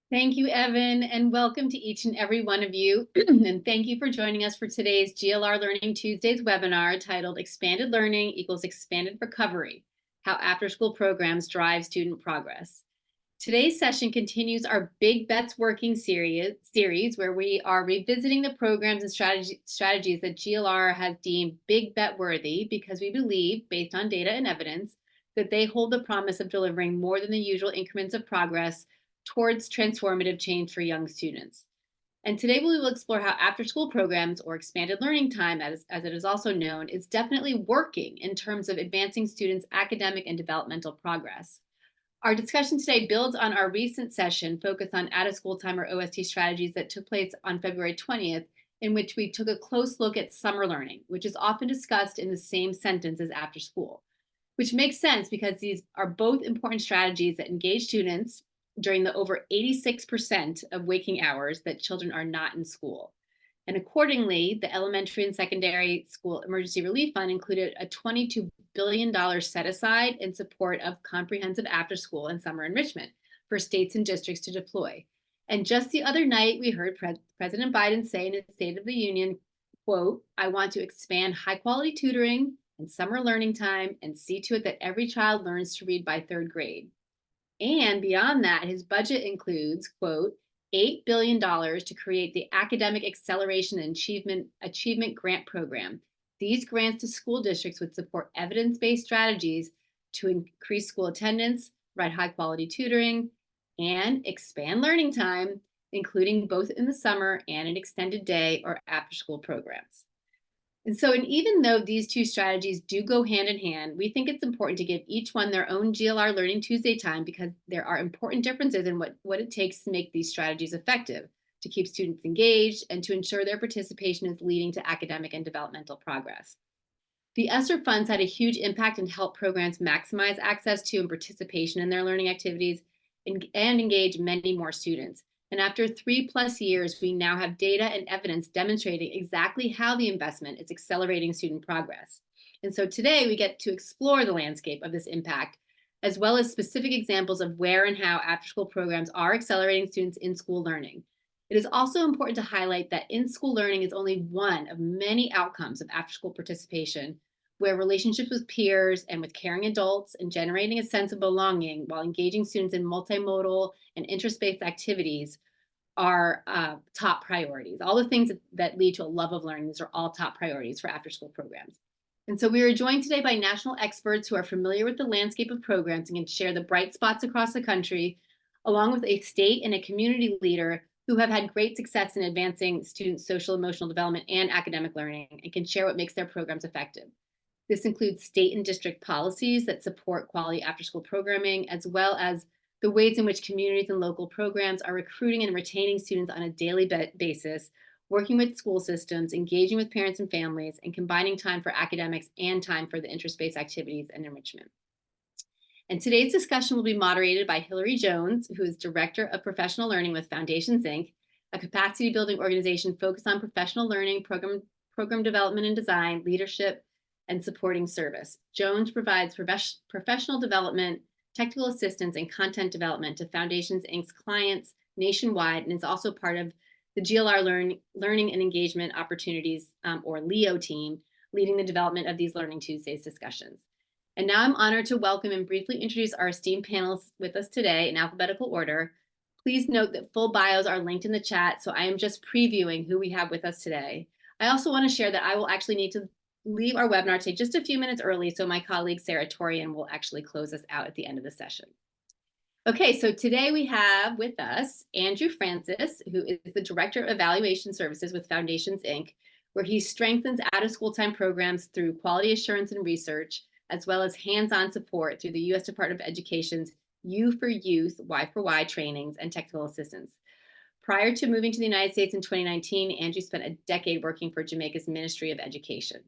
Thank you, Evan, and welcome to each and every one of you. And thank you for joining us for today's GLR Learning Tuesdays webinar titled Expanded Learning Equals Expanded Recovery, How After-School Programs Drive Student Progress. Today's session continues our Big Bets Working series where we are revisiting the programs and strategies that GLR has deemed big bet worthy because we believe, based on data and evidence, that they hold the promise of delivering more than the usual increments of progress towards transformative change for young students. And today we will explore how after-school programs, or expanded learning time as it is also known, is definitely working in terms of advancing students' academic and developmental progress. Our discussion today builds on our recent session focused on out-of-school time or OST strategies that took place on February 20th, in which we took a close look at summer learning, which is often discussed in the same sentence as after school, which makes sense because these are both important strategies that engage students during the over 86% of waking hours that children are not in school. And accordingly, the Elementary and Secondary School Emergency Relief Fund included a $22 billion set aside in support of comprehensive after-school and summer enrichment for states and districts to deploy. And just the other night, we heard President Biden say in his State of the Union, quote, "I want to expand high-quality tutoring and summer learning time and see to it that every child learns to read by third grade." And beyond that, his budget includes, quote, $8 billion to create the Academic Acceleration and Achievement Grant Program. These grants to school districts would support evidence-based strategies to increase school attendance, provide high-quality tutoring, and expand learning time, including both in the summer and in extended day or after-school programs. And so, even though these two strategies do go hand in hand, we think it's important to give each one their own GLR Learning Tuesday time because there are important differences in what it takes to make these strategies effective, to keep students engaged, and to ensure their participation is leading to academic and developmental progress. The ESSER funds had a huge impact and helped programs maximize access to and participation in their learning activities and engage many more students. And after 3+ years, we now have data and evidence demonstrating exactly how the investment is accelerating student progress. And so today we get to explore the landscape of this impact, as well as specific examples of where and how after-school programs are accelerating students' in-school learning. It is also important to highlight that in-school learning is only one of many outcomes of after-school participation, where relationships with peers and with caring adults and generating a sense of belonging while engaging students in multimodal and interest-based activities are top priorities. All the things that lead to a love of learning, these are all top priorities for after-school programs. And so we are joined today by national experts who are familiar with the landscape of programs and can share the bright spots across the country, along with a state and a community leader who have had great success in advancing students' social emotional development and academic learning and can share what makes their programs effective. This includes state and district policies that support quality after-school programming, as well as the ways in which communities and local programs are recruiting and retaining students on a daily basis, working with school systems, engaging with parents and families, and combining time for academics and time for the interest-based activities and enrichment. And today's discussion will be moderated by Hillary Jones, who is Director of Professional Learning with Foundations, Inc., a capacity building organization focused on professional learning, program development and design, leadership, and supporting service. Jones provides professional development, technical assistance, and content development to Foundations, Inc.'s clients nationwide, and is also part of the GLR Learning and Engagement Opportunities, or LEO team, leading the development of these Learning Tuesdays discussions. And now I'm honored to welcome and briefly introduce our esteemed panelists with us today in alphabetical order. Please note that full bios are linked in the chat, so I am just previewing who we have with us today. I also want to share that I will actually need to leave our webinar today just a few minutes early, so my colleague Sarah Torian will actually close us out at the end of the session. Okay, so today we have with us Andrew Francis, who is the Director of Evaluation Services with Foundations, Inc., where he strengthens out-of-school time programs through quality assurance and research, as well as hands-on support through the U.S. Department of Education's U for Youth, Y for Y trainings and technical assistance. Prior to moving to the United States in 2019, Andrew spent a decade working for Jamaica's Ministry of Education.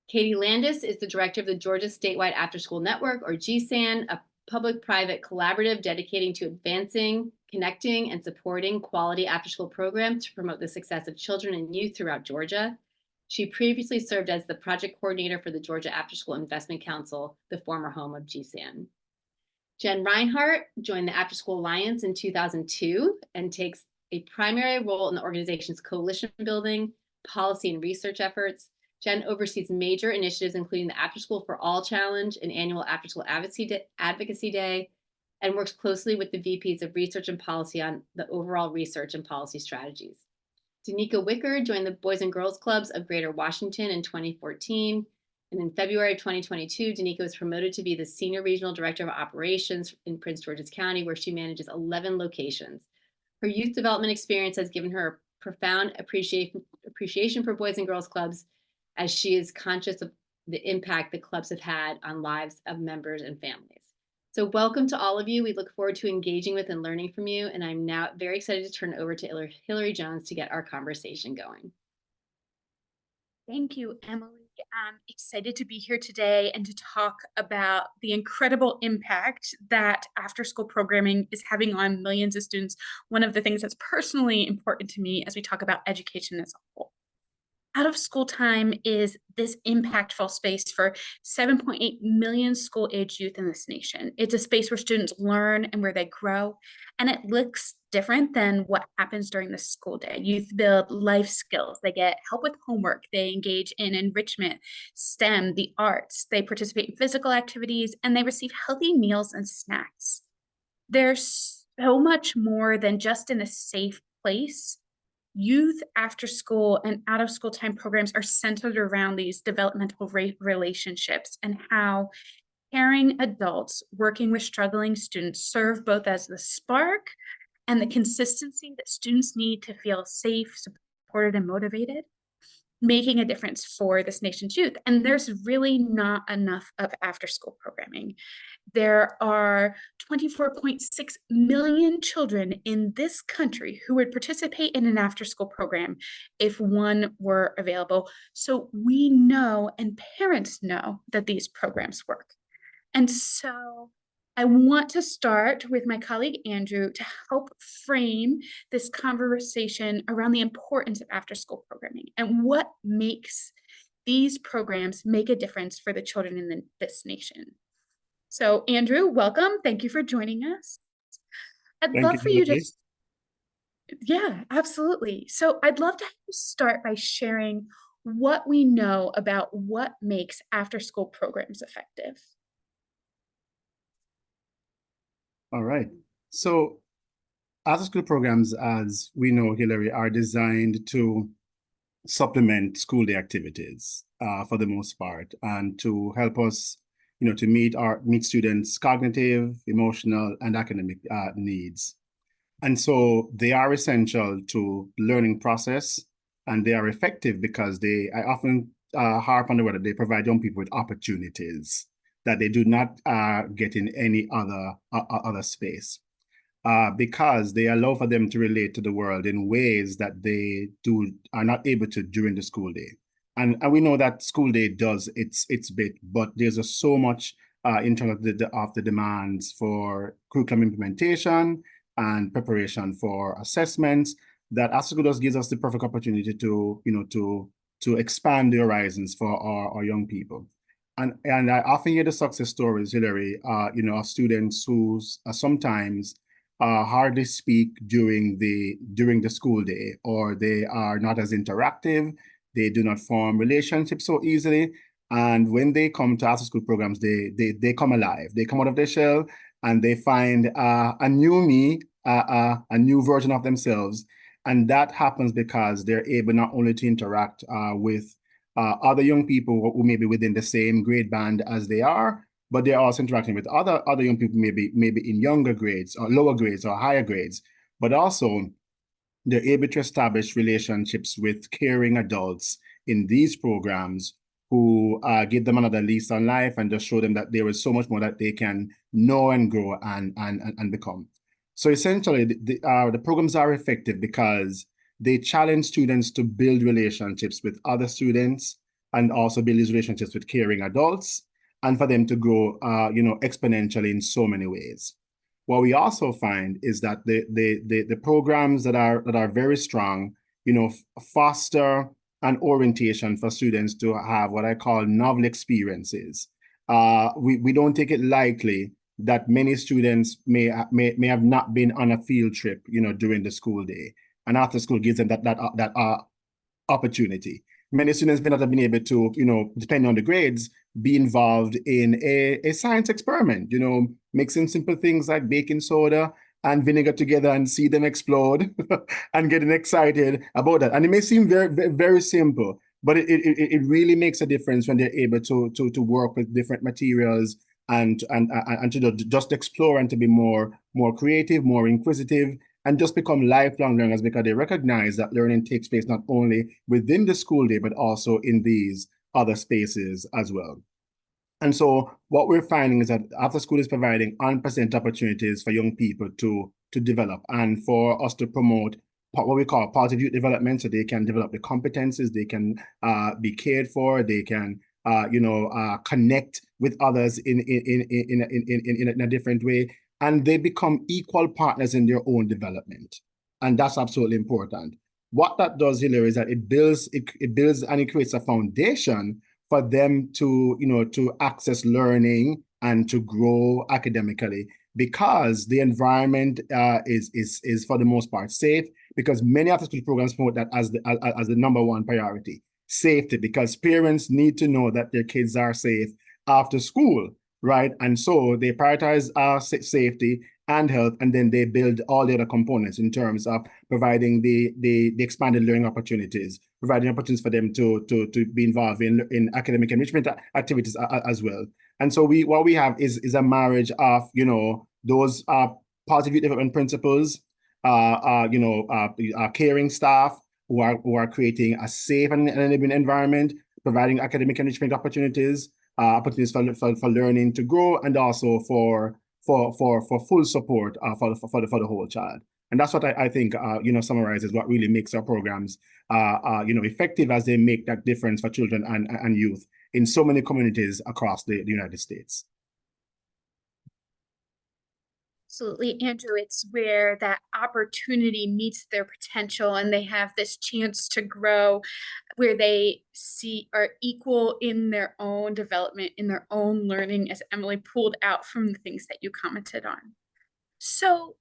Katie Landis is the director of the Georgia Statewide After-School Network, or GSAN, a public-private collaborative dedicating to advancing, connecting, and supporting quality after-school programs to promote the success of children and youth throughout Georgia. She previously served as the project coordinator for the Georgia After-School Investment Council, the former home of GSAN. Jen Reinhardt joined the Afterschool Alliance in 2002 and takes a primary role in the organization's coalition building, policy, and research efforts. Jen oversees major initiatives, including the Afterschool for All Challenge, an annual Afterschool Advocacy Day, and works closely with the VPs of Research and Policy on the overall research and policy strategies. Danica Wicker joined the Boys and Girls Clubs of Greater Washington in 2014. And in February of 2022, Danica was promoted to be the Senior Regional Director of Operations in Prince George's County, where she manages 11 locations. Her youth development experience has given her a profound appreciation for Boys and Girls Clubs, as she is conscious of the impact the clubs have had on lives of members and families. So welcome to all of you. We look forward to engaging with and learning from you. And I'm now very excited to turn it over to Hillary Jones to get our conversation going. Thank you, Emily. I'm excited to be here today and to talk about the incredible impact that after-school programming is having on millions of students. One of the things that's personally important to me as we talk about education as a whole. Out of school time is this impactful space for 7.8 million school-age youth in this nation. It's a space where students learn and where they grow, and it looks different than what happens during the school day. Youth build life skills. They get help with homework. They engage in enrichment, STEM, the arts. They participate in physical activities, and they receive healthy meals and snacks. There's so much more than just in a safe place. Youth after school and out of school time programs are centered around these developmental relationships and how caring adults working with struggling students serve both as the spark and the consistency that students need to feel safe, supported, and motivated, making a difference for this nation's youth. And there's really not enough of after school programming. There are 24.6 million children in this country who would participate in an after-school program if one were available. So we know, and parents know, that these programs work. And so I want to start with my colleague Andrew to help frame this conversation around the importance of after-school programming and what makes these programs make a difference for the children in this nation. So Andrew, welcome. Thank you for joining us. I'd love for you to, yeah, absolutely. So I'd love to have you start by sharing what we know about what makes after-school programs effective. All right. So after-school programs, as we know, Hillary, are designed to supplement school day activities for the most part, and to help us to meet students' cognitive, emotional, and academic needs. And so they are essential to learning process, and they are effective because I often harp on the word that they provide young people with opportunities that they do not get in any other space, because they allow for them to relate to the world in ways that they are not able to during the school day. And we know that school day does its bit, but there's so much in terms of the demands for curriculum implementation and preparation for assessments that after school gives us the perfect opportunity to expand the horizons for our young people. And I often hear the success stories, Hillary, of students who sometimes hardly speak during the school day, or they are not as interactive. They do not form relationships so easily. And when they come to after school programs, they come alive. They come out of their shell and they find a new me, a new version of themselves. And that happens because they're able not only to interact with other young people who may be within the same grade band as they are, but they're also interacting with other young people, maybe in younger grades or lower grades or higher grades, but also they're able to establish relationships with caring adults in these programs who give them another lease on life and just show them that there is so much more that they can know and grow and become. So essentially, the programs are effective because they challenge students to build relationships with other students and also build these relationships with caring adults, and for them to grow exponentially in so many ways. What we also find is that the programs that are very strong, foster an orientation for students to have what I call novel experiences. We don't take it lightly that many students may have not been on a field trip, during the school day. And after school gives them that opportunity. Many students may not have been able to, depending on the grades, be involved in a science experiment, mixing simple things like baking soda and vinegar together and see them explode and getting excited about that. And it may seem very, very, very simple, but it really makes a difference when they're able to work with different materials and to just explore and to be more creative, more inquisitive, and just become lifelong learners, because they recognize that learning takes place not only within the school day, but also in these other spaces as well. And so what we're finding is that after school is providing unprecedented opportunities for young people to develop, and for us to promote what we call positive youth development, so they can develop the competencies, they can be cared for, they can connect with others in a different way, and they become equal partners in their own development. And that's absolutely important. What that does, Hilary, is that it builds and it creates a foundation for them to access learning and to grow academically, because the environment is for the most part safe, because many after-school programs promote that as the number one priority, safety, because parents need to know that their kids are safe after school, right? And so they prioritize safety and health, and then they build all the other components in terms of providing the expanded learning opportunities, providing opportunities for them to be involved in academic enrichment activities as well. And so what we have is a marriage of those positive development principles, caring staff who are creating a safe and enabling environment, providing academic enrichment opportunities for learning to grow, and also for full support for the whole child. And that's what I think summarizes what really makes our programs effective, as they make that difference for children and youth in so many communities across the United States. Absolutely, Andrew. It's where that opportunity meets their potential and they have this chance to grow, where they are equal in their own development, in their own learning, as Emily pulled out from the things that you commented on. So,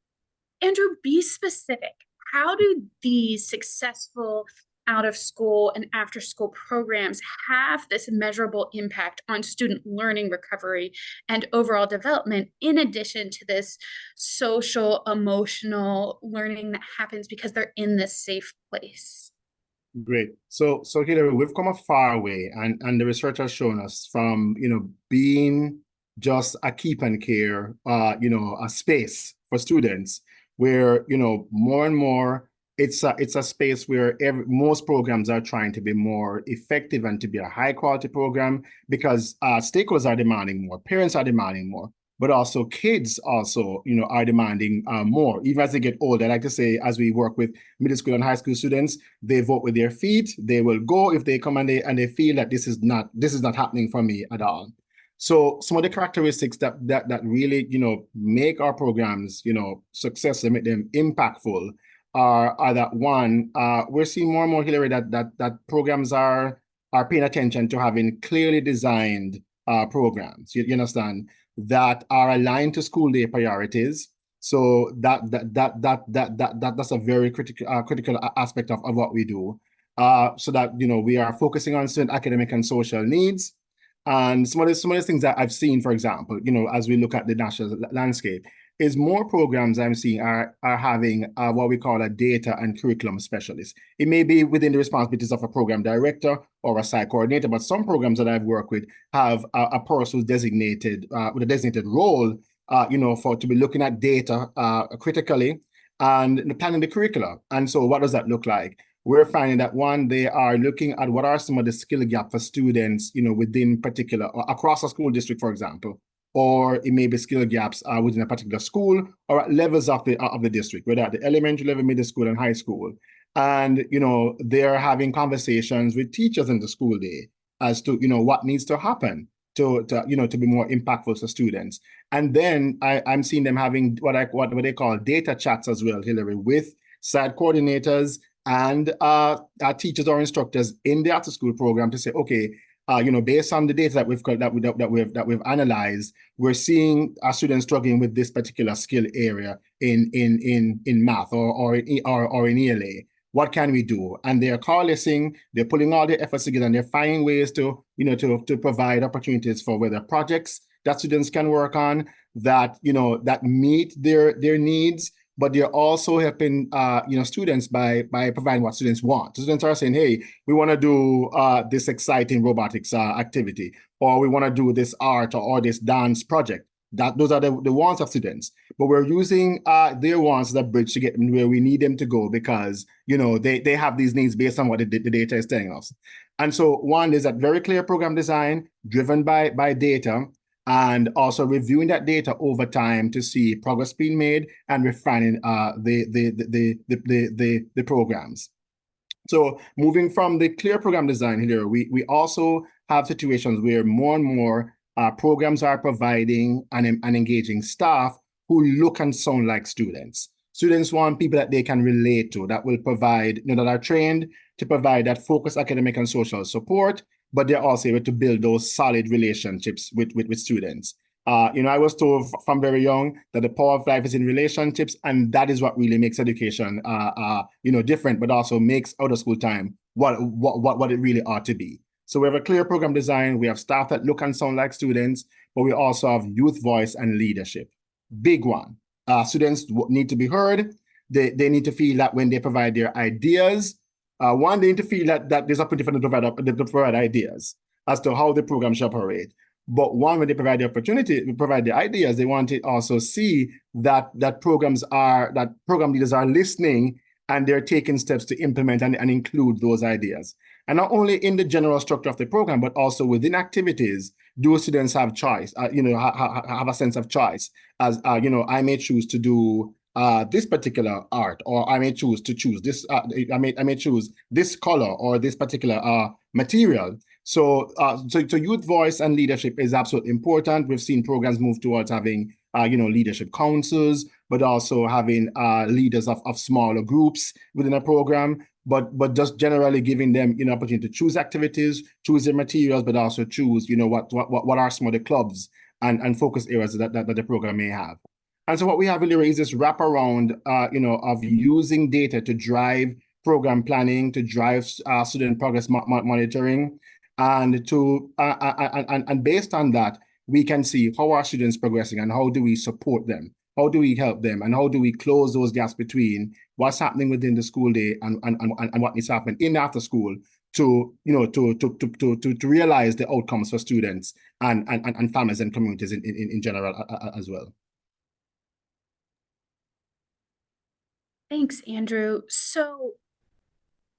Andrew, be specific. How do these successful out-of-school and after-school programs have this measurable impact on student learning, recovery, and overall development, in addition to this social, emotional learning that happens because they're in this safe place? Great. So Hilary, we've come a far way, and the research has shown us from being just a keep and care, a space for students, where more and more it's a space where most programs are trying to be more effective and to be a high quality program, because stakeholders are demanding more, parents are demanding more, but also kids also are demanding more, even as they get older. I like to say, as we work with middle school and high school students, they vote with their feet. They will go if they come and they feel that this is not happening for me at all. So some of the characteristics that really make our programs successful, make them impactful, are that one, we're seeing more and more, Hilary, that programs are paying attention to having clearly designed programs. You understand, that are aligned to school day priorities. So that's a very critical aspect of what we do. So that we are focusing on student academic and social needs. And some of the things that I've seen, for example, as we look at the national landscape, is more programs I'm seeing are having what we call a data and curriculum specialist. It may be within the responsibilities of a program director or a site coordinator, but some programs that I've worked with have a person who's designated with a designated role, to be looking at data critically and planning the curricula. And so what does that look like? We're finding that one, they are looking at what are some of the skill gaps for students, within particular, across a school district, for example, or it may be skill gaps within a particular school or at levels of the district, whether at the elementary level, middle school, and high school. And they're having conversations with teachers in the school day as to what needs to happen to be more impactful to students. And then I'm seeing them having what they call data chats as well, Hilary, with site coordinators and teachers or instructors in the after school program to say, okay, based on the data that we've analyzed, we're seeing our students struggling with this particular skill area in math or in ELA. What can we do? And they're coalescing, they're pulling all their efforts together, and they're finding ways to provide opportunities for whether projects that students can work on that meet their needs, but they're also helping students by providing what students want. Students are saying, hey, we want to do this exciting robotics activity, or we want to do this art or this dance project. Those are the wants of students, but we're using their wants as a bridge to get them where we need them to go, because they have these needs based on what the data is telling us. And so one is that very clear program design driven by data, and also reviewing that data over time to see progress being made and refining the programs. So moving from the clear program design here, we also have situations where more and more programs are providing and engaging staff who look and sound like students. Students want people that they can relate to, that will provide, that are trained to provide that focused academic and social support, but they're also able to build those solid relationships with students. I was told from very young that the power of life is in relationships, and that is what really makes education, different, but also makes out of school time what it really ought to be. So we have a clear program design. We have staff that look and sound like students, but we also have youth voice and leadership. Big one. Students need to be heard. They need to feel that when they provide their ideas, one, they need to feel that there's opportunity for them to provide ideas as to how the program should operate. But one, when they provide the opportunity, provide the ideas, they want to also see that program leaders are listening and they're taking steps to implement and include those ideas. And not only in the general structure of the program, but also within activities, do students have choice, have a sense of choice, as, I may choose to do this particular art, or I may choose to choose this, I may choose this color or this particular material. So youth voice and leadership is absolutely important. We've seen programs move towards having, leadership councils, but also having leaders of smaller groups within a program, but just generally giving them, opportunity to choose activities, choose their materials, but also choose, what are some of the clubs and focus areas that the program may have. And so what we have really is this wraparound, of using data to drive program planning, to drive student progress monitoring, and and based on that, we can see how our students progressing and how do we support them, how do we help them, and how do we close those gaps between what's happening within the school day and what needs to happen in after school to realize the outcomes for students and families and communities in general as well. Thanks, Andrew. So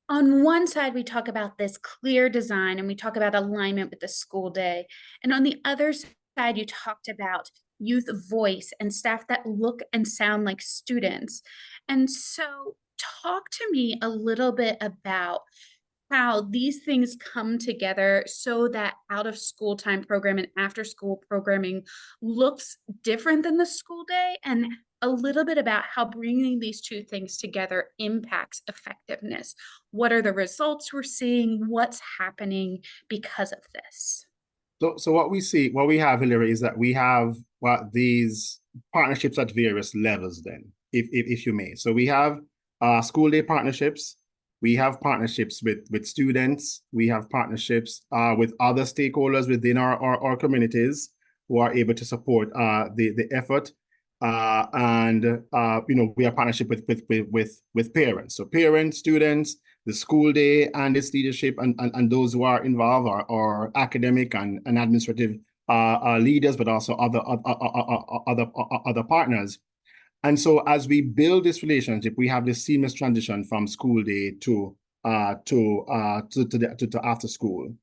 on one side, we talk about this clear design and we talk about alignment with the school day. And on the other side, you talked about youth voice and staff that look and sound like students. And so talk to me a little bit about how these things come together so that out of school time program and after school programming looks different than the school day, and a little bit about how bringing these two things together impacts effectiveness. What are the results we're seeing? What's happening because of this? So what we have, Hillary, is that we have these partnerships at various levels then, if you may. So we have school day partnerships. We have partnerships with students. We have partnerships with other stakeholders within our communities who are able to support the effort. We have partnership with parents. So parents, students, the school day and its leadership, and those who are involved are academic and administrative leaders, but also other partners. And so as we build this relationship, we have this seamless transition from school day to after school.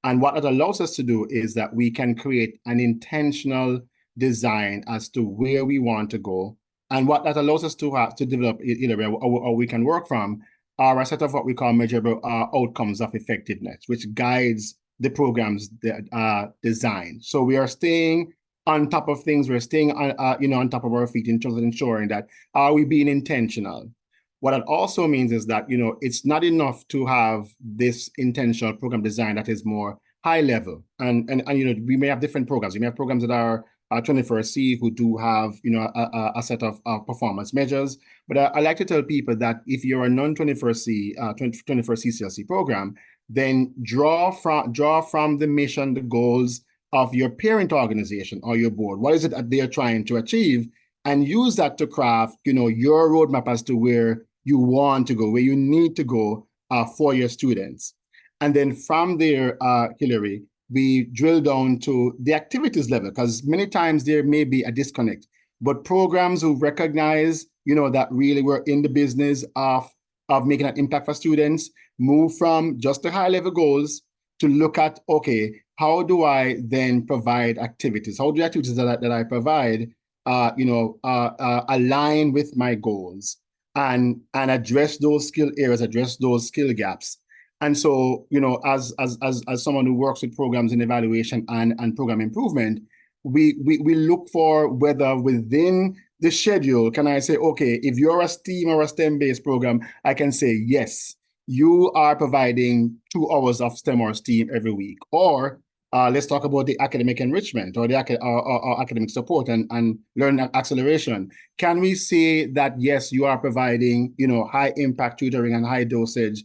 And what it allows us to do is that we can create an intentional design as to where we want to go. And what that allows us to have to develop, or we can work from, are a set of what we call measurable outcomes of effectiveness, which guides the program's design. So we are staying on top of things. We're staying on top of our feet in terms of ensuring that are we being intentional. What it also means is that it's not enough to have this intentional program design that is more high level, and we may have different programs. We may have programs that are 21st C who do have a set of performance measures. But I like to tell people that if you're a non-21st C 21st CCLC program, then draw from the mission, the goals of your parent organization or your board. What is it that they're trying to achieve? And use that to craft, your roadmap as to where you want to go, where you need to go for your students. And then from there, Hillary, we drill down to the activities level, because many times there may be a disconnect. But programs who recognize, that really we're in the business of making an impact for students, move from just the high level goals to look at, okay, how do I then provide activities? How do the activities that I provide, align with my goals and address those skill areas, address those skill gaps? And so, as someone who works with programs in evaluation and program improvement, we look for whether within the schedule, can I say, okay, if you're a STEAM or a STEM-based program, I can say, yes, you are providing 2 hours of STEM or STEAM every week. Or let's talk about the academic enrichment or the academic support and learning acceleration. Can we say that, yes, you are providing, high impact tutoring and high dosage?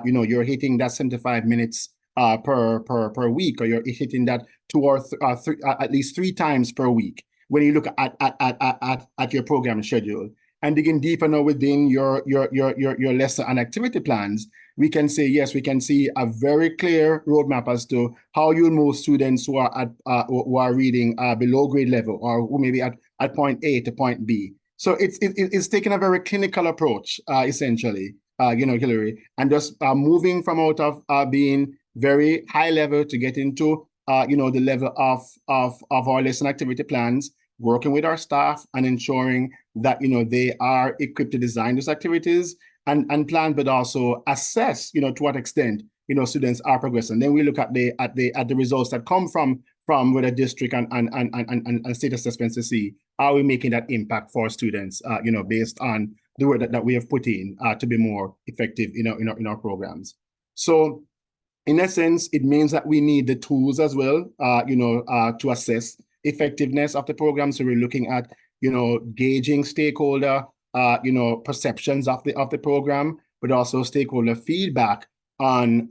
You're hitting that 75 minutes per week, or you're hitting that 2 or at least 3 times per week when you look at your program schedule. And digging deeper now within your lesson and activity plans, we can say, yes, we can see a very clear roadmap as to how you move students who are who are reading below grade level, or who may be at point A to point B. So it's taking a very clinical approach, essentially, Hillary, and just moving from out of being very high level to get into the level of our lesson activity plans, working with our staff and ensuring that they are equipped to design those activities and plan, but also assess to what extent students are progressing. Then we look at the results that come from with a district and state assessments to see, are we making that impact for students based on the work that we have put in to be more effective in our programs. So in essence, it means that we need the tools as well to assess effectiveness of the program. So we're looking at gauging stakeholder perceptions of the program, but also stakeholder feedback on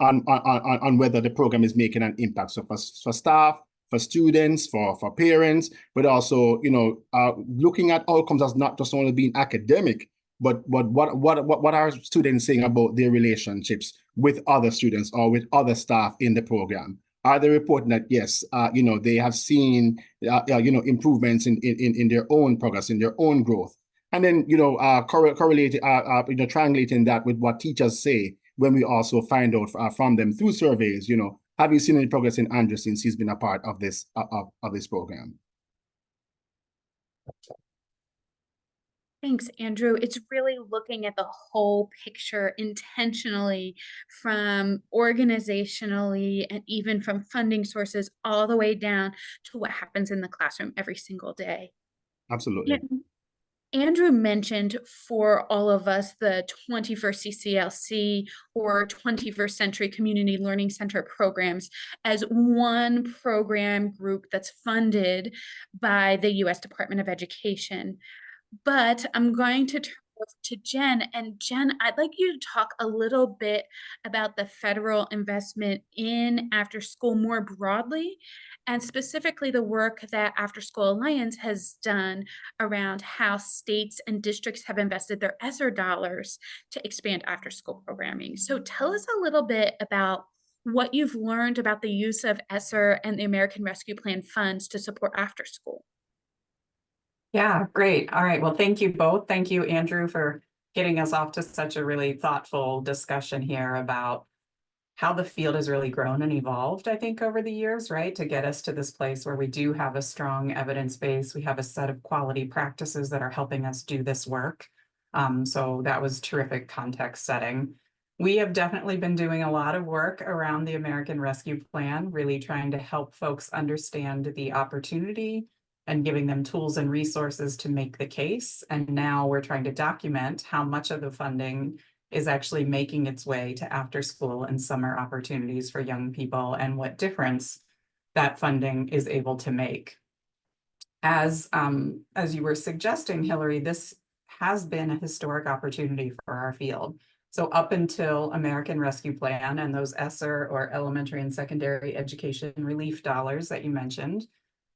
whether the program is making an impact. So for staff, for students, for parents, but also looking at outcomes as not just only being academic, but what are students saying about their relationships with other students or with other staff in the program? Are they reporting that, yes, they have seen, improvements in their own progress, in their own growth? And then, correlating, triangulating that with what teachers say when we also find out from them through surveys, have you seen any progress in Andrew since he's been a part of this program? Thanks, Andrew. It's really looking at the whole picture intentionally, from organizationally and even from funding sources all the way down to what happens in the classroom every single day. Absolutely. Andrew mentioned for all of us the 21st CCLC or 21st Century Community Learning Center programs as one program group that's funded by the U.S. Department of Education. But I'm going to turn over to Jen. And Jen, I'd like you to talk a little bit about the federal investment in after school more broadly, and specifically the work that After School Alliance has done around how states and districts have invested their ESSER dollars to expand after school programming. So tell us a little bit about what you've learned about the use of ESSER and the American Rescue Plan funds to support after school. Yeah, great. All right. Well, thank you both. Thank you, Andrew, for getting us off to such a really thoughtful discussion here about how the field has really grown and evolved, I think, over the years, right? To get us to this place where we do have a strong evidence base. We have a set of quality practices that are helping us do this work. So that was terrific context setting. We have definitely been doing a lot of work around the American Rescue Plan, really trying to help folks understand the opportunity and giving them tools and resources to make the case. And now we're trying to document how much of the funding is actually making its way to after school and summer opportunities for young people, and what difference that funding is able to make. As you were suggesting, Hillary, this has been a historic opportunity for our field. So up until American Rescue Plan and those ESSER or elementary and secondary education relief dollars that you mentioned,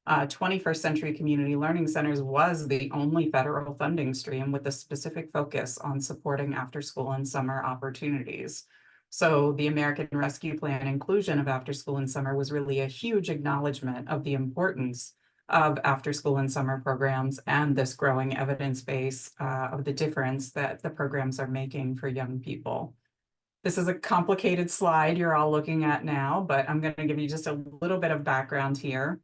21st Century Community Learning Centers was the only federal funding stream with a specific focus on supporting after school and summer opportunities. So the American Rescue Plan inclusion of after school and summer was really a huge acknowledgement of the importance of after school and summer programs and this growing evidence base of the difference that the programs are making for young people. This is a complicated slide you're all looking at now, but I'm going to give you just a little bit of background here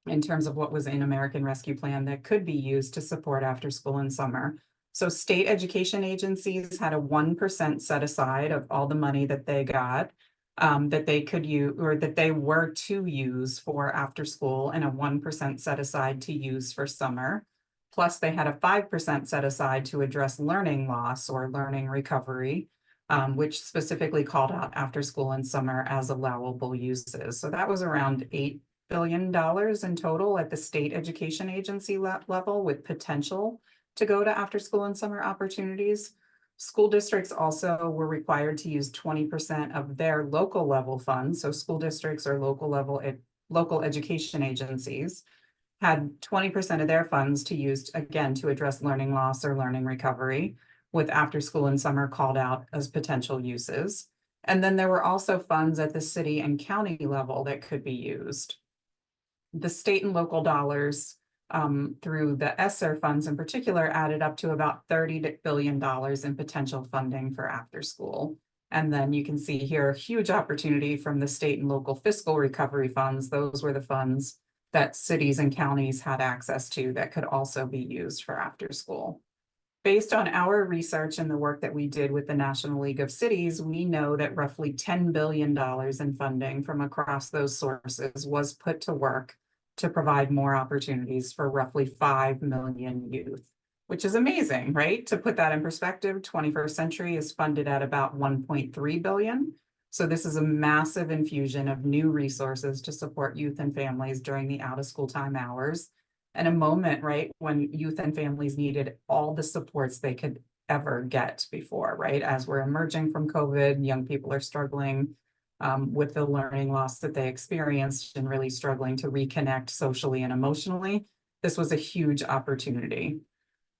in terms of what was in American Rescue Plan that could be used to support after school and summer. So state education agencies had a 1% set aside of all the money that they got that they could use, or that they were to use for after school, and a 1% set aside to use for summer. Plus they had a 5% set aside to address learning loss or learning recovery, which specifically called out after school and summer as allowable uses. So that was around $8 billion in total at the state education agency level, with potential to go to after school and summer opportunities. School districts also were required to use 20% of their local level funds. So school districts or local education agencies had 20% of their funds to use, again, to address learning loss or learning recovery, with after school and summer called out as potential uses. And then there were also funds at the city and county level that could be used. The state and local dollars through the ESSER funds in particular added up to about $30 billion in potential funding for after school. And then you can see here a huge opportunity from the state and local fiscal recovery funds. Those were the funds that cities and counties had access to that could also be used for after school. Based on our research and the work that we did with the National League of Cities, we know that roughly $10 billion in funding from across those sources was put to work to provide more opportunities for roughly 5 million youth, which is amazing, right? To put that in perspective, 21st Century is funded at about 1.3 billion. So this is a massive infusion of new resources to support youth and families during the out of school time hours, and a moment, right, when youth and families needed all the supports they could ever get before, right? As we're emerging from COVID, young people are struggling with the learning loss that they experienced and really struggling to reconnect socially and emotionally. This was a huge opportunity.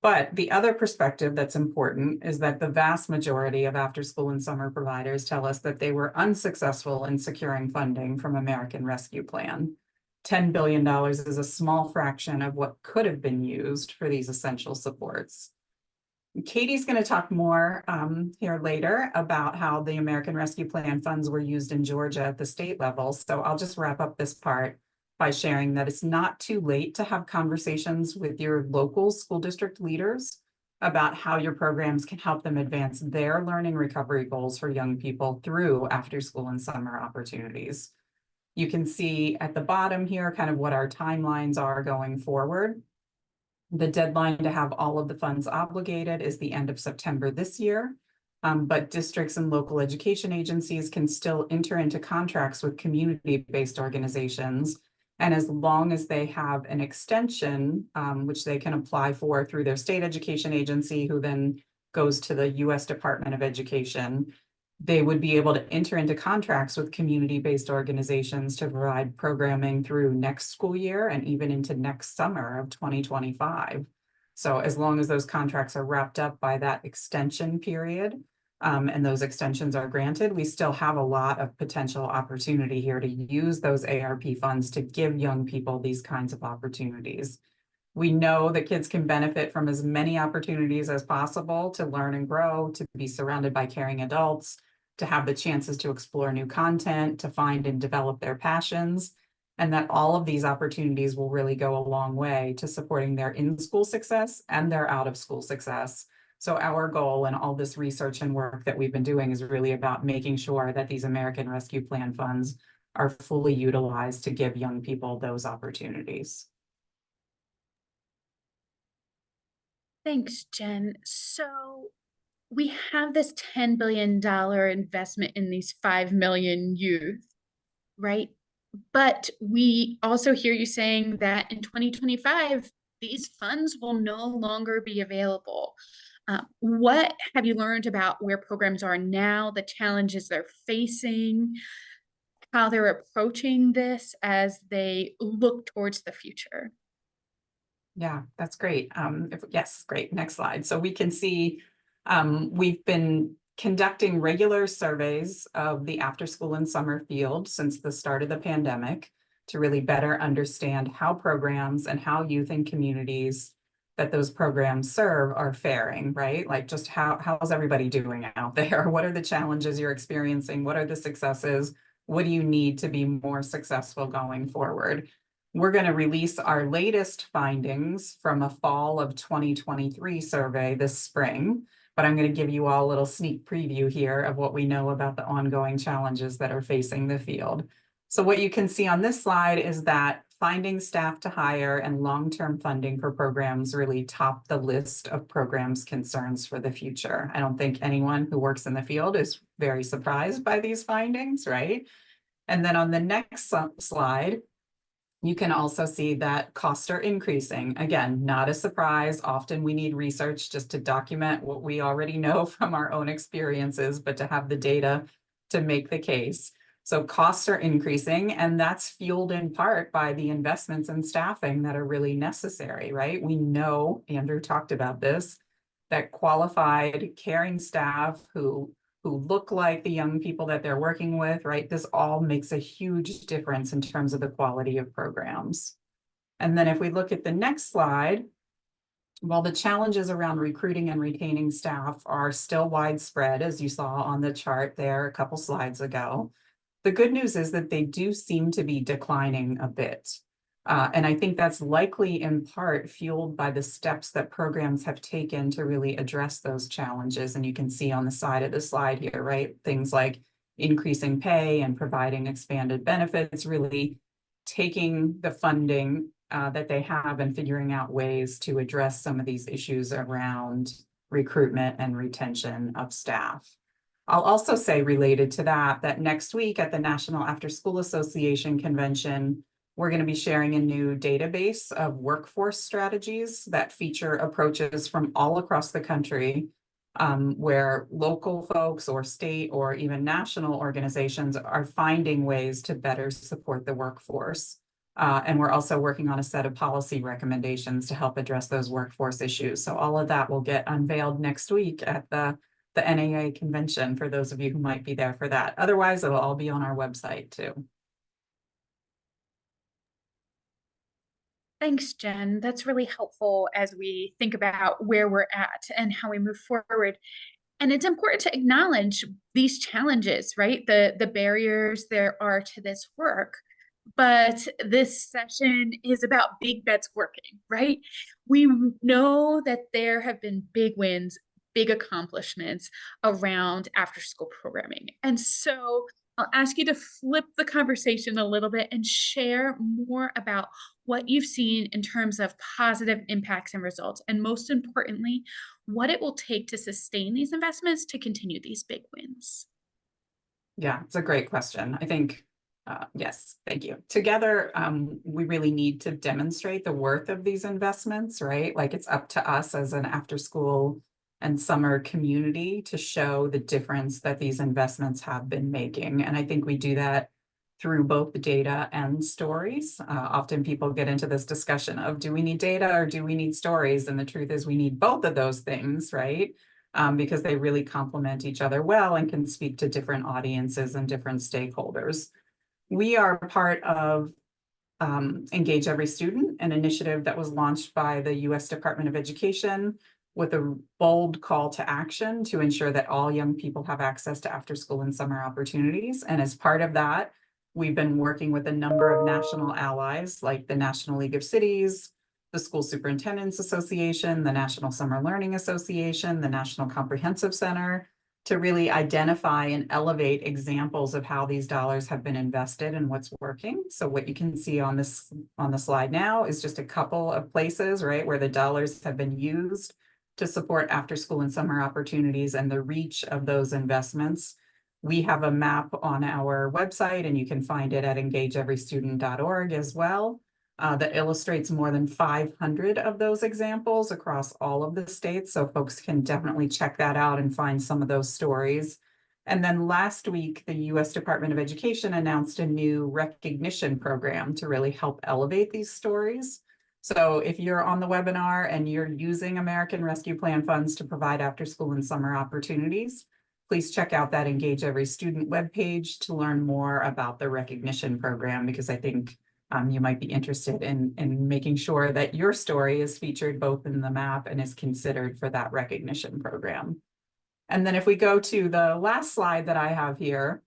But the other perspective that's important is that the vast majority of after school and summer providers tell us that they were unsuccessful in securing funding from American Rescue Plan. $10 billion is a small fraction of what could have been used for these essential supports. Katie's going to talk more here later about how the American Rescue Plan funds were used in Georgia at the state level. So I'll just wrap up this part by sharing that it's not too late to have conversations with your local school district leaders about how your programs can help them advance their learning recovery goals for young people through after school and summer opportunities. You can see at the bottom here kind of what our timelines are going forward. The deadline to have all of the funds obligated is the end of September this year, but districts and local education agencies can still enter into contracts with community-based organizations. And as long as they have an extension, which they can apply for through their state education agency, who then goes to the U.S. Department of Education, they would be able to enter into contracts with community-based organizations to provide programming through next school year and even into next summer of 2025. So as long as those contracts are wrapped up by that extension period, and those extensions are granted, we still have a lot of potential opportunity here to use those ARP funds to give young people these kinds of opportunities. We know that kids can benefit from as many opportunities as possible to learn and grow, to be surrounded by caring adults, to have the chances to explore new content, to find and develop their passions, and that all of these opportunities will really go a long way to supporting their in-school success and their out-of-school success. So our goal and all this research and work that we've been doing is really about making sure that these American Rescue Plan funds are fully utilized to give young people those opportunities. Thanks, Jen. So we have this $10 billion investment in these 5 million youth, right? But we also hear you saying that in 2025, these funds will no longer be available. What have you learned about where programs are now, the challenges they're facing, how they're approaching this as they look towards the future? Yeah, that's great. Yes, great. Next slide. So we can see we've been conducting regular surveys of the after school and summer field since the start of the pandemic to really better understand how programs and how youth and communities that those programs serve are faring, right? Like just how's everybody doing out there? What are the challenges you're experiencing? What are the successes? What do you need to be more successful going forward? We're going to release our latest findings from a fall of 2023 survey this spring, but I'm going to give you all a little sneak preview here of what we know about the ongoing challenges that are facing the field. So what you can see on this slide is that finding staff to hire and long-term funding for programs really top the list of programs' concerns for the future. I don't think anyone who works in the field is very surprised by these findings, right? And then on the next slide, you can also see that costs are increasing. Again, not a surprise. Often we need research just to document what we already know from our own experiences, but to have the data to make the case. So costs are increasing, and that's fueled in part by the investments in staffing that are really necessary, right? We know, Andrew talked about this, that qualified caring staff who look like the young people that they're working with, right? This all makes a huge difference in terms of the quality of programs. And then if we look at the next slide, while the challenges around recruiting and retaining staff are still widespread, as you saw on the chart there a couple slides ago, the good news is that they do seem to be declining a bit. And I think that's likely in part fueled by the steps that programs have taken to really address those challenges. And you can see on the side of the slide here, right? Things like increasing pay and providing expanded benefits, really taking the funding that they have and figuring out ways to address some of these issues around recruitment and retention of staff. I'll also say related to that, that next week at the National After School Association Convention, we're going to be sharing a new database of workforce strategies that feature approaches from all across the country, where local folks or state or even national organizations are finding ways to better support the workforce. And we're also working on a set of policy recommendations to help address those workforce issues. So all of that will get unveiled next week at the NAA convention for those of you who might be there for that. Otherwise, it'll all be on our website too. Thanks, Jen. That's really helpful as we think about where we're at and how we move forward. And it's important to acknowledge these challenges, right? The barriers there are to this work. But this session is about big bets working, right? We know that there have been big wins, big accomplishments around after school programming. And so I'll ask you to flip the conversation a little bit and share more about what you've seen in terms of positive impacts and results. And most importantly, what it will take to sustain these investments to continue these big wins. Yeah, it's a great question. I think, yes, thank you. Together, we really need to demonstrate the worth of these investments, right? Like it's up to us as an after school and summer community to show the difference that these investments have been making. And I think we do that through both the data and stories. Often people get into this discussion of, do we need data or do we need stories? And the truth is we need both of those things, right? Because they really complement each other well and can speak to different audiences and different stakeholders. We are part of Engage Every Student, an initiative that was launched by the U.S. Department of Education with a bold call to action to ensure that all young people have access to after school and summer opportunities. And as part of that, we've been working with a number of national allies like the National League of Cities, the School Superintendents Association, the National Summer Learning Association, the National Comprehensive Center, to really identify and elevate examples of how these dollars have been invested and what's working. So what you can see on the slide now is just a couple of places, right, where the dollars have been used to support after school and summer opportunities and the reach of those investments. We have a map on our website, and you can find it at engageeverystudent.org as well, that illustrates more than 500 of those examples across all of the states. So folks can definitely check that out and find some of those stories. And then last week, the U.S. Department of Education announced a new recognition program to really help elevate these stories. So if you're on the webinar and you're using American Rescue Plan funds to provide after school and summer opportunities, please check out that Engage Every Student webpage to learn more about the recognition program, because I think you might be interested in making sure that your story is featured both in the map and is considered for that recognition program. And then if we go to the last slide that I have here,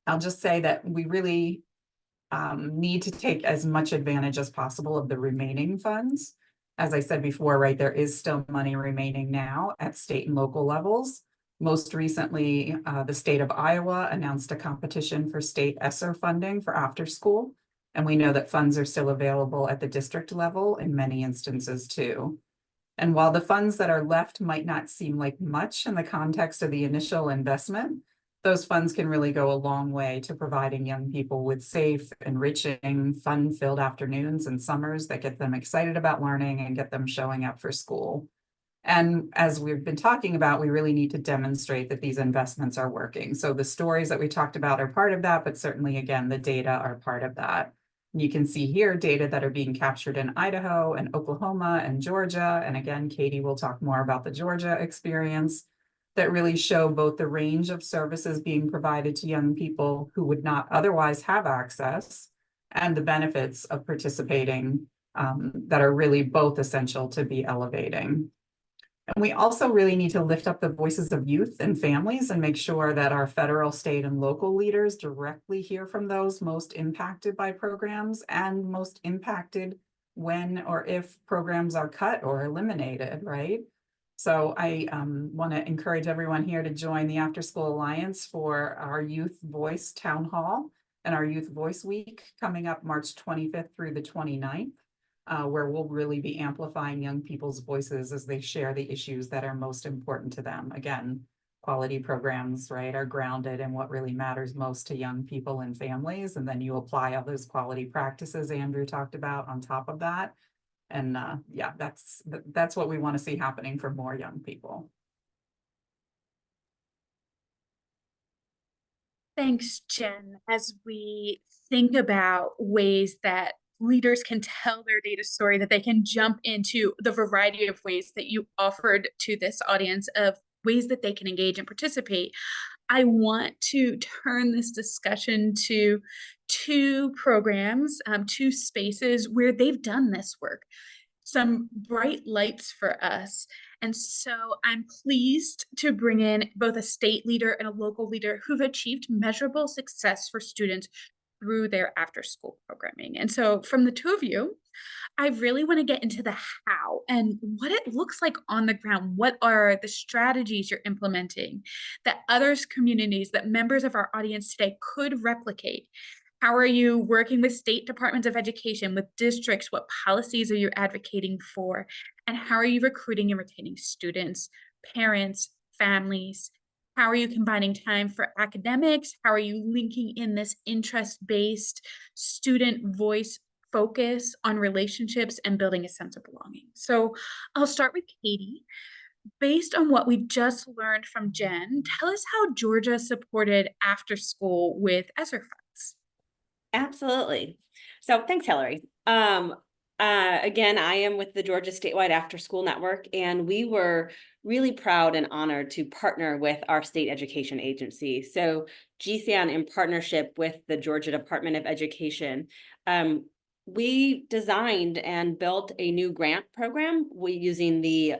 I'll just say that we really need to take as much advantage as possible of the remaining funds. As I said before, right, there is still money remaining now at state and local levels. Most recently, the state of Iowa announced a competition for state ESSER funding for after school. And we know that funds are still available at the district level in many instances too. And while the funds that are left might not seem like much in the context of the initial investment, those funds can really go a long way to providing young people with safe, enriching, fun-filled afternoons and summers that get them excited about learning and get them showing up for school. And as we've been talking about, we really need to demonstrate that these investments are working. So the stories that we talked about are part of that, but certainly, again, the data are part of that. You can see here data that are being captured in Idaho and Oklahoma and Georgia. And again, Katie will talk more about the Georgia experience, that really show both the range of services being provided to young people who would not otherwise have access and the benefits of participating that are really both essential to be elevating. And we also really need to lift up the voices of youth and families and make sure that our federal, state, and local leaders directly hear from those most impacted by programs and most impacted when or if programs are cut or eliminated, right? So I want to encourage everyone here to join the After School Alliance for our Youth Voice Town Hall and our Youth Voice Week coming up March 25th through the 29th. Where we'll really be amplifying young people's voices as they share the issues that are most important to them. Again, quality programs, right, are grounded in what really matters most to young people and families. And then you apply all those quality practices Andrew talked about on top of that. And yeah, that's what we want to see happening for more young people. Thanks, Jen. As we think about ways that leaders can tell their data story, that they can jump into the variety of ways that you offered to this audience of ways that they can engage and participate, I want to turn this discussion to two programs, two spaces where they've done this work. Some bright lights for us. And so I'm pleased to bring in both a state leader and a local leader who've achieved measurable success for students through their after school programming. And so from the two of you, I really want to get into the how and what it looks like on the ground. What are the strategies you're implementing that others, communities, that members of our audience today could replicate? How are you working with state departments of education, with districts? What policies are you advocating for? And how are you recruiting and retaining students, parents, families? How are you combining time for academics? How are you linking in this interest-based student voice focus on relationships and building a sense of belonging? So I'll start with Katie. Based on what we just learned from Jen, tell us how Georgia supported after school with ESSER funds. Absolutely. So thanks, Hillary. Again, I am with the Georgia Statewide After School Network, and we were really proud and honored to partner with our state education agency. So GSAN, in partnership with the Georgia Department of Education, we designed and built a new grant program using the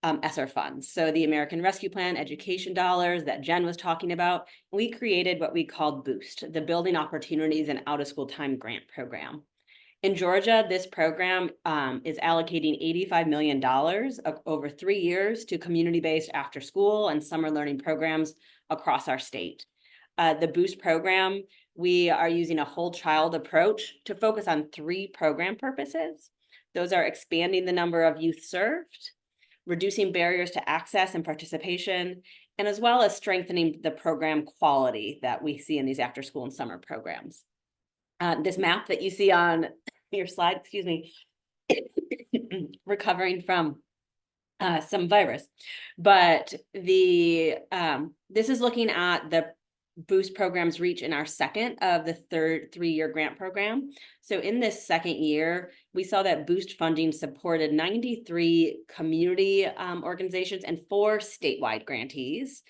ESSER funds. So the American Rescue Plan education dollars that Jen was talking about, we created what we called Boost, the Building Opportunities and Out of School Time Grant Program. In Georgia, this program is allocating $85 million over 3 years to community-based after school and summer learning programs across our state. The Boost program, we are using a whole child approach to focus on 3 program purposes. Those are expanding the number of youth served, reducing barriers to access and participation, and as well as strengthening the program quality that we see in these after school and summer programs. This map that you see on your slide, excuse me, recovering from some virus, but this is looking at the Boost program's reach in our second of the third 3-year grant program. So in this second year, we saw that Boost funding supported 93 community organizations and 4 statewide grantees.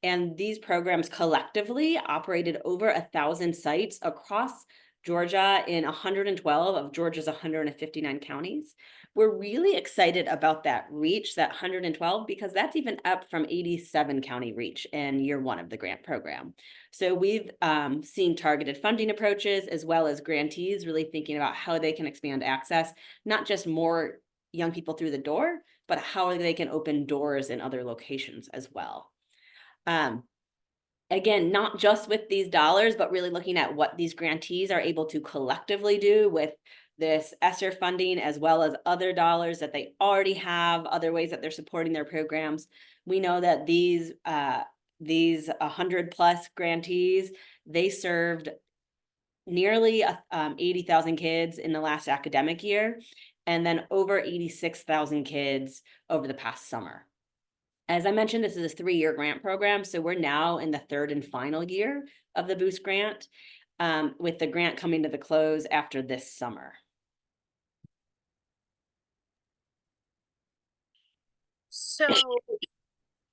And these programs collectively operated over 1,000 sites across Georgia in 112 of Georgia's 159 counties. We're really excited about that reach, that 112, because that's even up from 87 county reach in year 1 of the grant program. So we've seen targeted funding approaches as well as grantees really thinking about how they can expand access, not just more young people through the door, but how they can open doors in other locations as well. Again, not just with these dollars, but really looking at what these grantees are able to collectively do with this ESSER funding, as well as other dollars that they already have, other ways that they're supporting their programs. We know that these 100+ grantees, they served nearly 80,000 kids in the last academic year, and then over 86,000 kids over the past summer. As I mentioned, this is a 3-year grant program, so we're now in the 3rd and final year of the Boost grant, with the grant coming to the close after this summer. So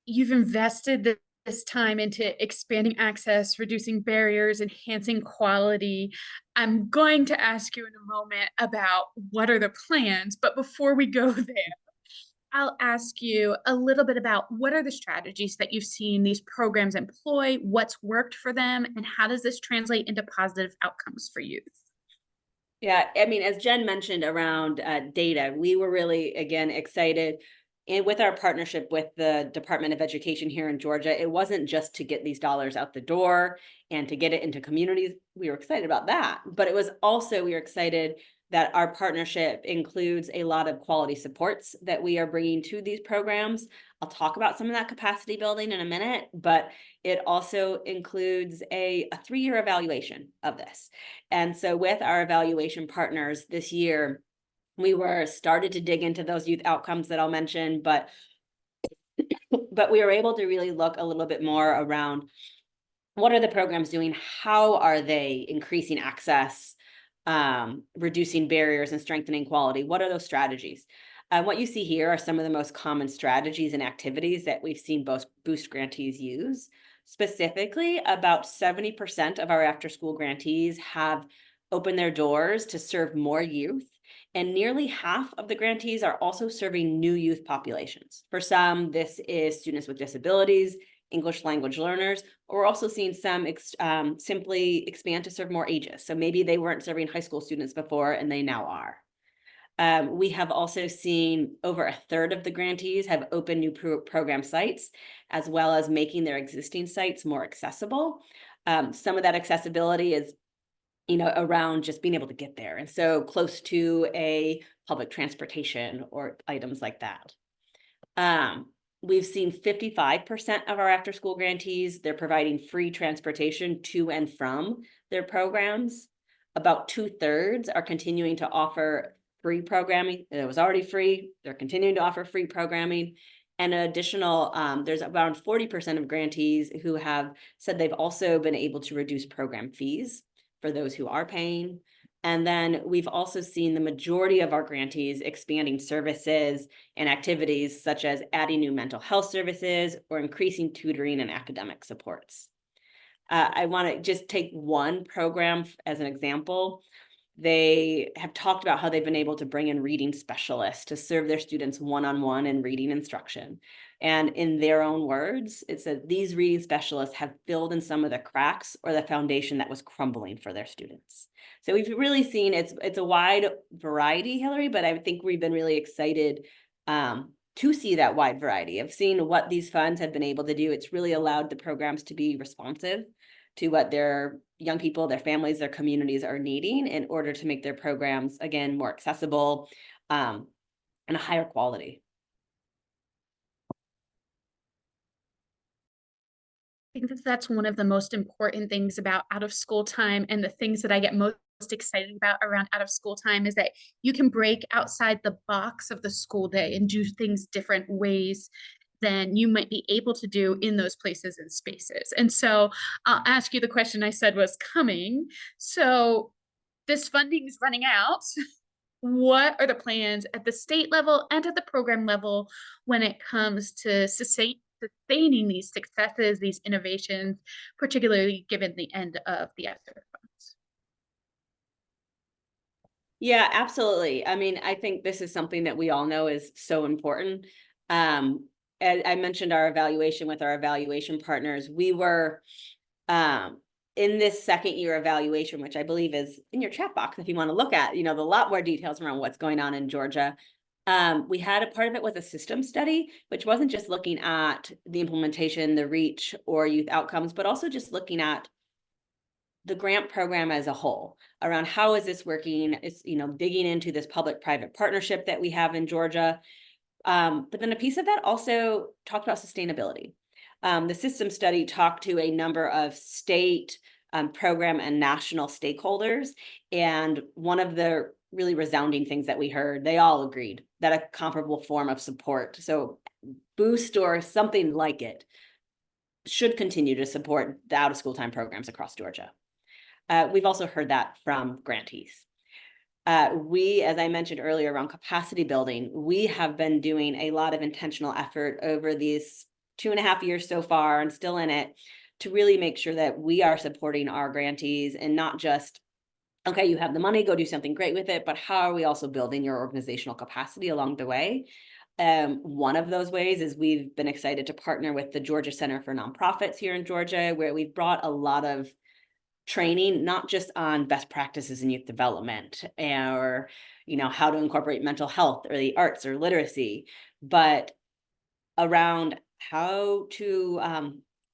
you've invested this time into expanding access, reducing barriers, enhancing quality. I'm going to ask you in a moment about what are the plans, but before we go there, I'll ask you a little bit about what are the strategies that you've seen these programs employ, what's worked for them, and how does this translate into positive outcomes for youth? Yeah, I mean, as Jen mentioned around data, we were really, again, excited. And with our partnership with the Department of Education here in Georgia, it wasn't just to get these dollars out the door and to get it into communities. We were excited about that, but it was also, we were excited that our partnership includes a lot of quality supports that we are bringing to these programs. I'll talk about some of that capacity building in a minute, but it also includes a 3-year evaluation of this. And so with our evaluation partners this year, we were started to dig into those youth outcomes that I'll mention, but we were able to really look a little bit more around what are the programs doing? How are they increasing access, reducing barriers and strengthening quality? What are those strategies? What you see here are some of the most common strategies and activities that we've seen both Boost grantees use. Specifically, about 70% of our after-school grantees have opened their doors to serve more youth, and nearly half of the grantees are also serving new youth populations. For some, this is students with disabilities, English language learners, or we're also seeing some simply expand to serve more ages. So maybe they weren't serving high school students before and they now are. We have also seen over 1/3 of the grantees have opened new program sites, as well as making their existing sites more accessible. Some of that accessibility is, around just being able to get there. And so close to a public transportation or items like that. We've seen 55% of our after-school grantees, they're providing free transportation to and from their programs. About 2/3 are continuing to offer free programming. It was already free. They're continuing to offer free programming. And an additional, there's around 40% of grantees who have said they've also been able to reduce program fees for those who are paying. And then we've also seen the majority of our grantees expanding services and activities such as adding new mental health services or increasing tutoring and academic supports. I want to just take one program as an example. They have talked about how they've been able to bring in reading specialists to serve their students one-on-one in reading instruction. And in their own words, it said these reading specialists have filled in some of the cracks or the foundation that was crumbling for their students. So we've really seen it's a wide variety, Hillary, but I think we've been really excited to see that wide variety of seeing what these funds have been able to do. It's really allowed the programs to be responsive to what their young people, their families, their communities are needing in order to make their programs, again, more accessible and a higher quality. think that that's one of the most important things about out of school time, and the things that I get most excited about around out of school time is that you can break outside the box of the school day and do things different ways than you might be able to do in those places and spaces. And so I'll ask you the question I said was coming. So this funding is running out. What are the plans at the state level and at the program level when it comes to sustaining these successes, these innovations, particularly given the end of the ESSER funds? Yeah, absolutely. I mean, I think this is something that we all know is so important. I mentioned our evaluation with our evaluation partners. We were in this second year evaluation, which I believe is in your chat box if you want to look at, the lot more details around what's going on in Georgia. We had a part of it was a system study, which wasn't just looking at the implementation, the reach, or youth outcomes, but also just looking at the grant program as a whole around how is this working. It's, digging into this public-private partnership that we have in Georgia. But then a piece of that also talked about sustainability. The system study talked to a number of state, program, and national stakeholders. And one of the really resounding things that we heard, they all agreed that a comparable form of support, so boost or something like it, should continue to support the out of school time programs across Georgia. We've also heard that from grantees. We, as I mentioned earlier, around capacity building, we have been doing a lot of intentional effort over these 2.5 years so far and still in it to really make sure that we are supporting our grantees and not just, okay, you have the money, go do something great with it, but how are we also building your organizational capacity along the way? One of those ways is we've been excited to partner with the Georgia Center for Nonprofits here in Georgia, where we've brought a lot of training, not just on best practices in youth development or, how to incorporate mental health or the arts or literacy, but around how to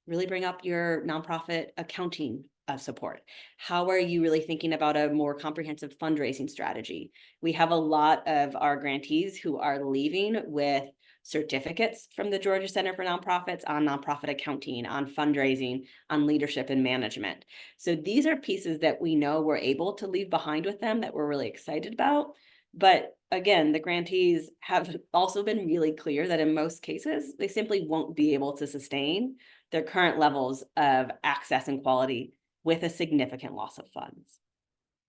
really bring up your nonprofit accounting support. How are you really thinking about a more comprehensive fundraising strategy? We have a lot of our grantees who are leaving with certificates from the Georgia Center for Nonprofits on nonprofit accounting, on fundraising, on leadership and management. So these are pieces that we know we're able to leave behind with them that we're really excited about. But again, the grantees have also been really clear that in most cases, they simply won't be able to sustain their current levels of access and quality with a significant loss of funds.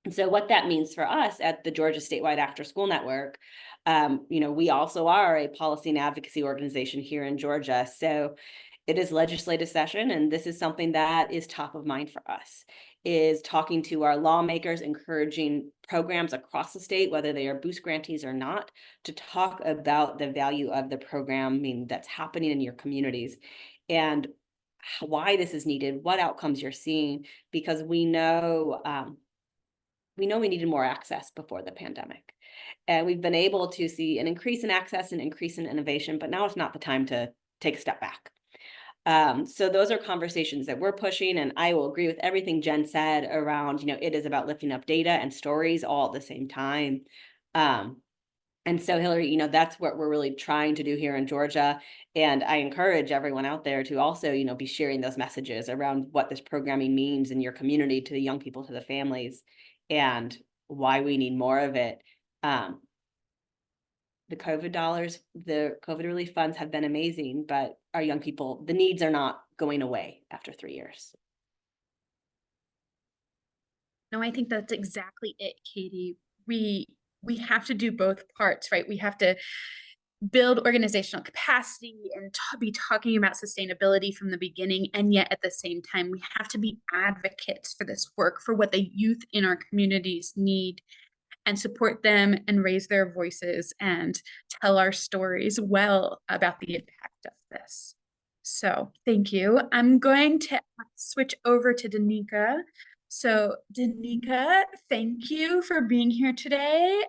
And so what that means for us at the Georgia Statewide After School Network, we also are a policy and advocacy organization here in Georgia. So it is legislative session, and this is something that is top of mind for us, is talking to our lawmakers, encouraging programs across the state, whether they are boost grantees or not, to talk about the value of the programming that's happening in your communities and why this is needed, what outcomes you're seeing, because we know we needed more access before the pandemic. And we've been able to see an increase in access and increase in innovation, but now it's not the time to take a step back. So those are conversations that we're pushing, and I will agree with everything Jen said around, it is about lifting up data and stories all at the same time. And so Hillary, that's what we're really trying to do here in Georgia. And I encourage everyone out there to also, be sharing those messages around what this programming means in your community, to the young people, to the families, and why we need more of it. The COVID dollars, the COVID relief funds have been amazing, but our young people, the needs are not going away after 3 years. No, I think that's exactly it, Katie. We have to do both parts, right? We have to build organizational capacity and be talking about sustainability from the beginning. And yet at the same time, we have to be advocates for this work, for what the youth in our communities need, and support them and raise their voices and tell our stories well about the impact of this. So thank you. I'm going to switch over to Danica. So Danica, thank you for being here today.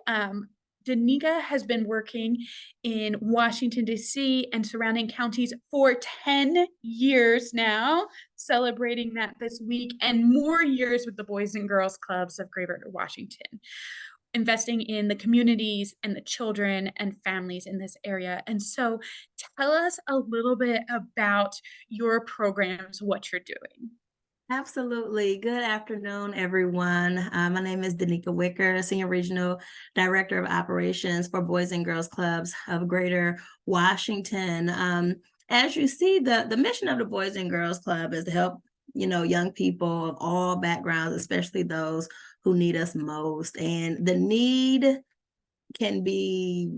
Danica has been working in Washington, D.C. and surrounding counties for 10 years now, celebrating that this week, and more years with the Boys and Girls Clubs of Greater Washington. investing in the communities and the children and families in this area. And so tell us a little bit about your programs, what you're doing. Absolutely. Good afternoon, everyone. My name is Danica Wicker, Senior Regional Director of Operations for Boys and Girls Clubs of Greater Washington. As you see, the mission of the Boys and Girls Club is to help, young people of all backgrounds, especially those who need us most. And the need can be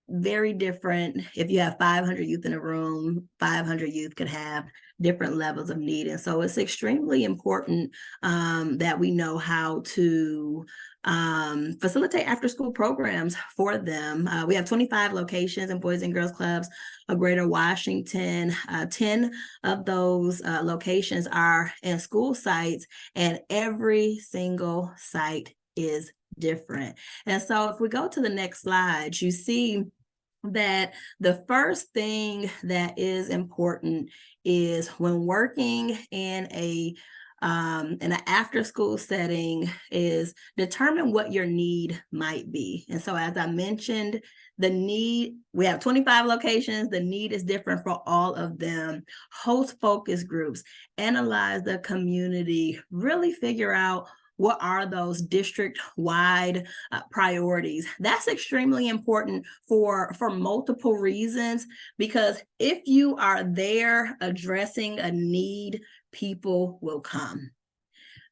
very different. If you have 500 youth in a room, 500 youth could have different levels of need. And so it's extremely important that we know how to facilitate after-school programs for them. We have 25 locations in Boys and Girls Clubs of Greater Washington. 10 of those locations are in school sites, and every single site is different. And so if we go to the next slide, you see that the first thing that is important is when working in an after school setting is determine what your need might be. And so as I mentioned, the need, we have 25 locations, the need is different for all of them. Host focus groups, analyze the community, really figure out what are those district-wide priorities. That's extremely important for multiple reasons, because if you are there addressing a need, people will come.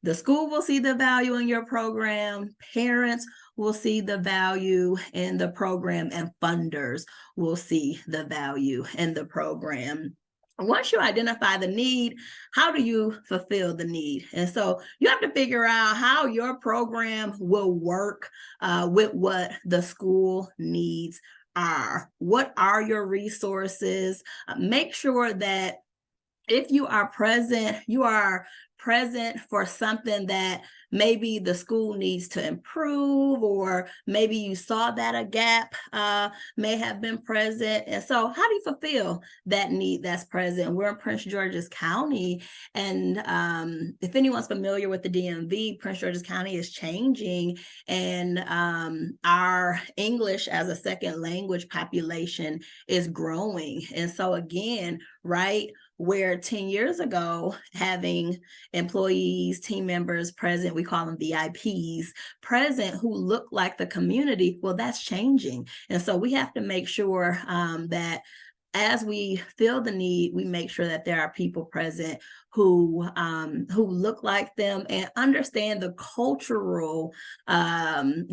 The school will see the value in your program, parents will see the value in the program, and funders will see the value in the program. Once you identify the need, how do you fulfill the need? And so you have to figure out how your program will work with what the school needs are. What are your resources? Make sure that if you are present for something that maybe the school needs to improve, or maybe you saw that a gap may have been present. And so how do you fulfill that need that's present? We're in Prince George's County, and if anyone's familiar with the DMV, Prince George's County is changing, and our English as a second language population is growing. And so again, right, where 10 years ago, having employees, team members present, we call them VIPs, present who look like the community, well, that's changing. And so we have to make sure that as we feel the need, we make sure that there are people present who look like them and understand the cultural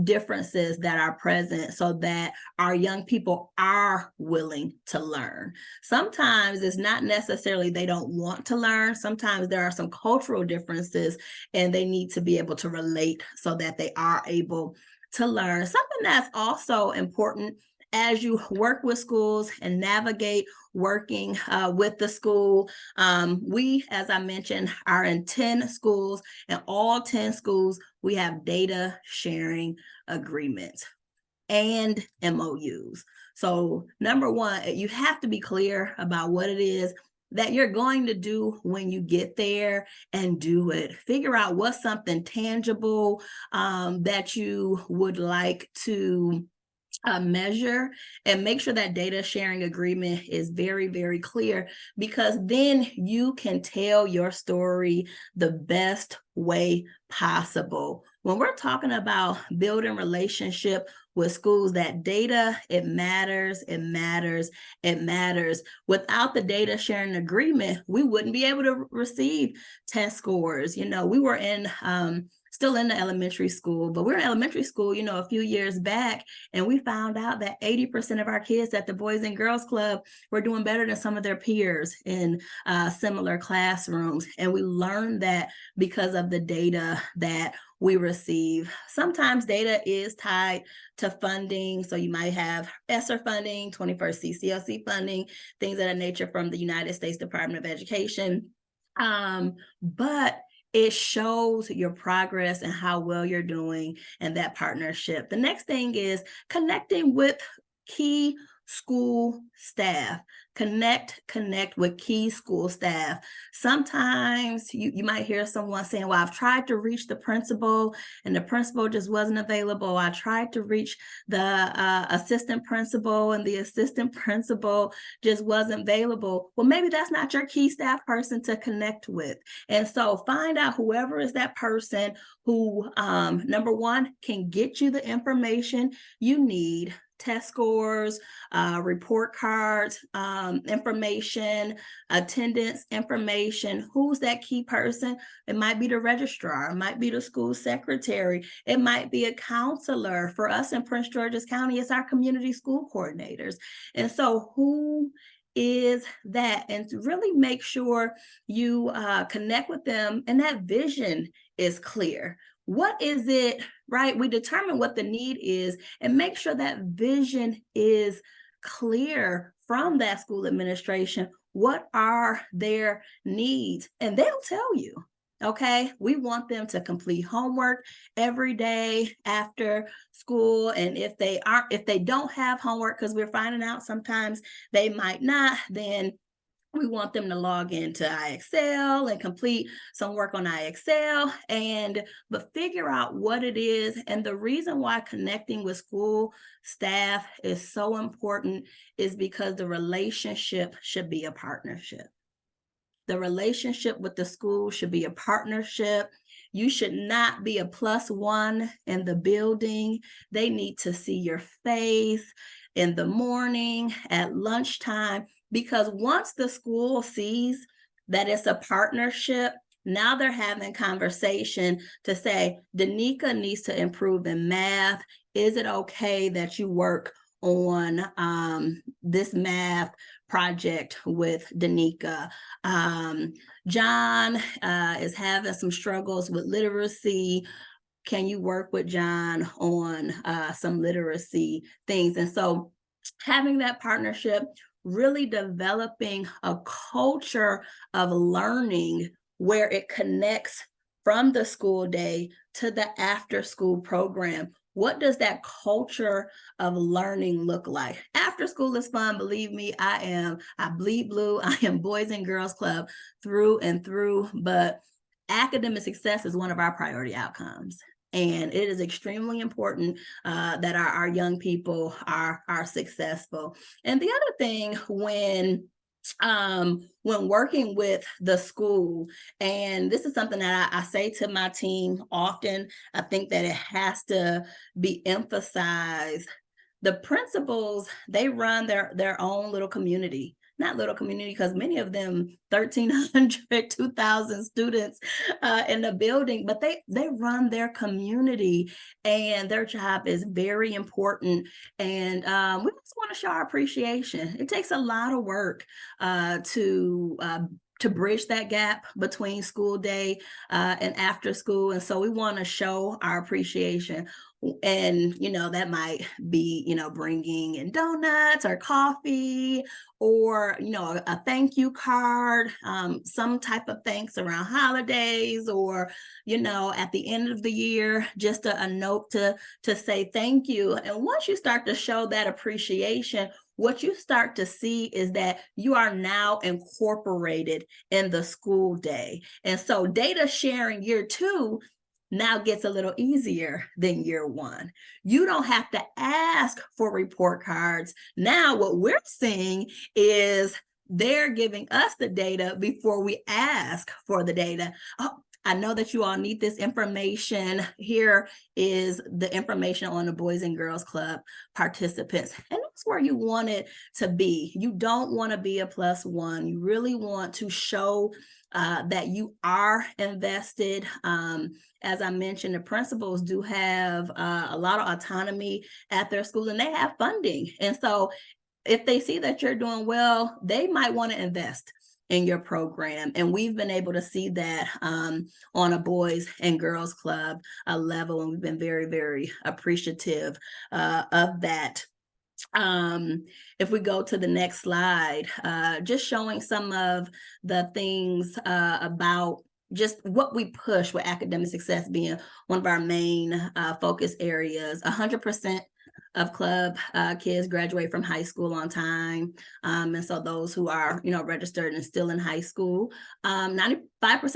differences that are present, so that our young people are willing to learn. Sometimes it's not necessarily they don't want to learn. Sometimes there are some cultural differences and they need to be able to relate so that they are able to learn. Something that's also important as you work with schools and navigate working with the school. We, as I mentioned, are in 10 schools, and all 10 schools, we have data sharing agreements and MOUs. So number one, you have to be clear about what it is that you're going to do when you get there, and do it. Figure out what's something tangible that you would like to measure, and make sure that data sharing agreement is very, very clear, because then you can tell your story the best way possible. When we're talking about building relationship with schools, that data, it matters, it matters, it matters. Without the data sharing agreement, we wouldn't be able to receive test scores. We were still in the elementary school, but we're in elementary school, a few years back, and we found out that 80% of our kids at the Boys and Girls Club were doing better than some of their peers in similar classrooms. And we learned that because of the data that we receive. Sometimes data is tied to funding. So you might have ESSER funding, 21st CCLC funding, things of that nature from the United States Department of Education. But it shows your progress and how well you're doing in that partnership. The next thing is connecting with key school staff. Connect with key school staff. Sometimes you might hear someone saying, well, I've tried to reach the principal and the principal just wasn't available. I tried to reach the assistant principal and the assistant principal just wasn't available. Well, maybe that's not your key staff person to connect with. And so find out whoever is that person who, number one, can get you the information you need, test scores, report cards, information, attendance information. Who's that key person? It might be the registrar, it might be the school secretary, it might be a counselor. For us in Prince George's County, it's our community school coordinators. And so who is that? And to really make sure you connect with them and that vision is clear. What is it, right? We determine what the need is and make sure that vision is clear from that school administration. What are their needs? And they'll tell you, okay, we want them to complete homework every day after school. And if they don't have homework, because we're finding out sometimes they might not, then we want them to log into IXL and complete some work on IXL, but figure out what it is. And the reason why connecting with school staff is so important is because the relationship should be a partnership. The relationship with the school should be a partnership. You should not be a +1 in the building. They need to see your face in the morning, at lunchtime, because once the school sees that it's a partnership, now they're having conversation to say, Danica needs to improve in math. Is it okay that you work on this math project with Danica? John is having some struggles with literacy. Can you work with John on some literacy things? And so having that partnership, really developing a culture of learning where it connects from the school day to the after school program. What does that culture of learning look like? After school is fun. Believe me, I bleed blue. I am Boys and Girls Club through and through, but academic success is one of our priority outcomes. And it is extremely important that our young people are successful. And the other thing when working with the school, and this is something that I say to my team often, I think that it has to be emphasized. The principals, they run their own little community. Not little community, because many of them 1,300, 2,000 students in the building, but they run their community and their job is very important. And we just want to show our appreciation. It takes a lot of work to bridge that gap between school day and after school. And so we want to show our appreciation. And, that might be, bringing in donuts or coffee or, a thank you card, some type of thanks around holidays or, at the end of the year, just a note to say thank you. And once you start to show that appreciation, what you start to see is that you are now incorporated in the school day. And so data sharing year 2 now gets a little easier than year 1. You don't have to ask for report cards. Now what we're seeing is they're giving us the data before we ask for the data. Oh, I know that you all need this information. Here is the information on the Boys and Girls Club participants. And that's where you want it to be. You don't want to be a +1. You really want to show that you are invested. As I mentioned, the principals do have a lot of autonomy at their school and they have funding. And so if they see that you're doing well, they might want to invest in your program. And we've been able to see that on a Boys and Girls Club level. And we've been very, very appreciative of that. If we go to the next slide, just showing some of the things about just what we push with academic success being one of our main focus areas. 100% of club kids graduate from high school on time. And so those who are, registered and still in high school, 95%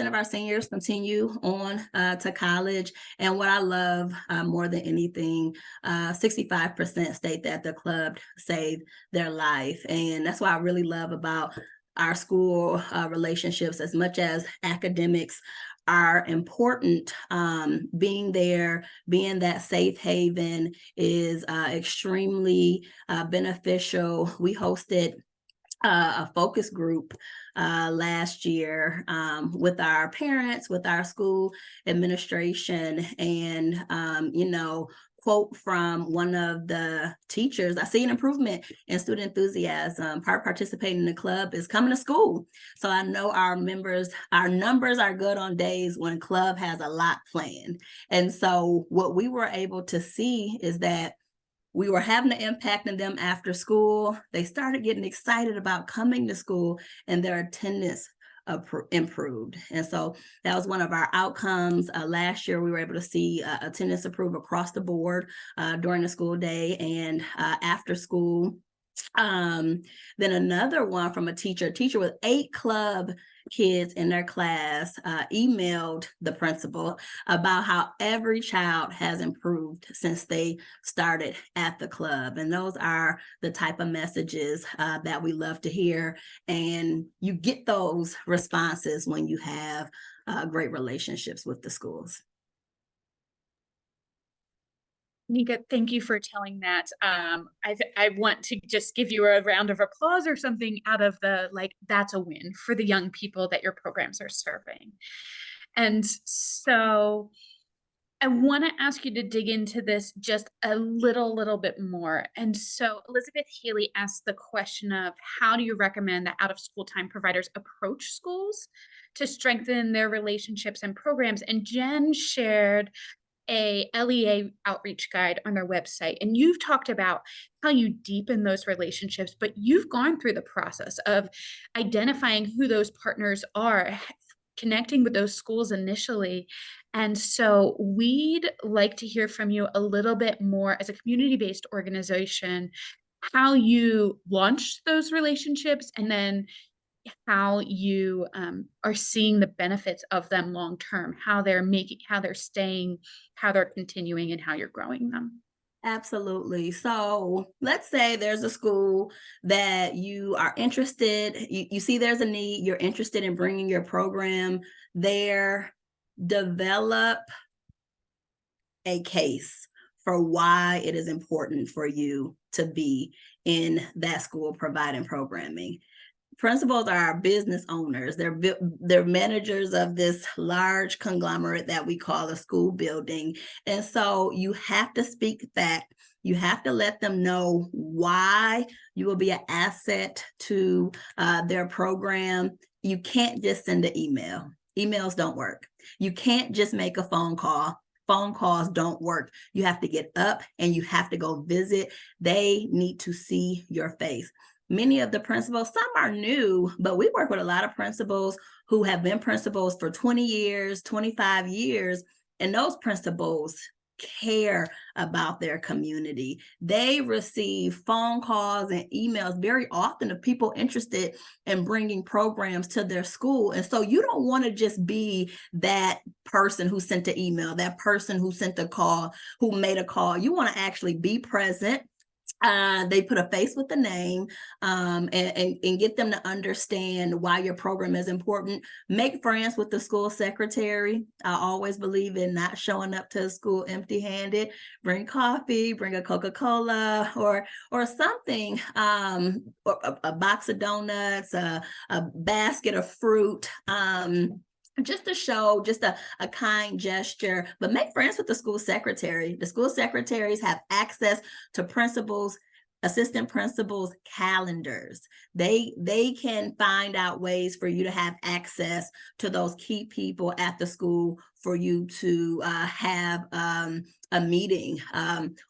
of our seniors continue on to college. And what I love more than anything, 65% state that the club saved their life. And that's what I really love about our school relationships. As much as academics are important, being there, being that safe haven is extremely beneficial. We hosted a focus group last year with our parents, with our school administration, and quote from one of the teachers: "I see an improvement in student enthusiasm. Participating in the club is coming to school." So I know our numbers are good on days when club has a lot planned. And so what we were able to see is that we were having an impact on them after school. They started getting excited about coming to school, and their attendance improved. And so that was one of our outcomes. Last year, we were able to see attendance improve across the board during the school day and after school. Then another one from a teacher with 8 club kids in their class emailed the principal about how every child has improved since they started at the club. And those are the type of messages that we love to hear. And you get those responses when you have great relationships with the schools. Nika, thank you for telling that. I want to just give you a round of applause or something out of the, that's a win for the young people that your programs are serving. And so I want to ask you to dig into this just a little bit more. And so Elizabeth Haley asked the question of, how do you recommend that out-of-school time providers approach schools to strengthen their relationships and programs? And Jen shared a LEA outreach guide on their website. And you've talked about how you deepen those relationships, but you've gone through the process of identifying who those partners are, connecting with those schools initially. And so we'd like to hear from you a little bit more as a community-based organization, how you launched those relationships, and then how you are seeing the benefits of them long term, how they're staying, how they're continuing, and how you're growing them. Absolutely. So let's say there's a school that you are interested, you see there's a need, you're interested in bringing your program there. Develop a case for why it is important for you to be in that school providing programming. Principals are business owners. They're managers of this large conglomerate that we call a school building. And so you have to speak fact. You have to let them know why you will be an asset to their program. You can't just send an email. Emails don't work. You can't just make a phone call. Phone calls don't work. You have to get up and you have to go visit. They need to see your face. Many of the principals, some are new, but we work with a lot of principals who have been principals for 20 years, 25 years, and those principals care about their community. They receive phone calls and emails very often of people interested in bringing programs to their school. And so you don't want to just be that person who sent the email, that person who sent the call, who made a call. You want to actually be present. They put a face with the name and get them to understand why your program is important. Make friends with the school secretary. I always believe in not showing up to school empty-handed. Bring coffee, bring a Coca-Cola or something, or a box of donuts, a basket of fruit. Just to show just a kind gesture, but make friends with the school secretary. The school secretaries have access to principals, assistant principals' calendars. They can find out ways for you to have access to those key people at the school for you to have a meeting.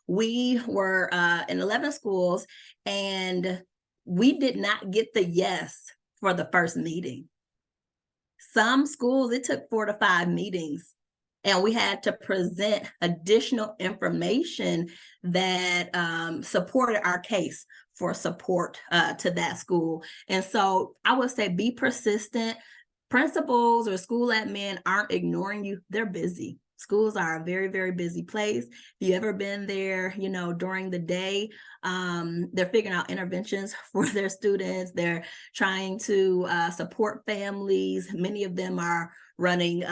We were in 11 schools, and we did not get the yes for the first meeting. Some schools, it took 4 to 5 meetings And we had to present additional information that supported our case for support to that school. And so I would say be persistent. Principals or school admin aren't ignoring you. They're busy. Schools are a very, very busy place. If you ever been there, you know, during the day, they're figuring out interventions for their students. They're trying to support families. Many of them are running,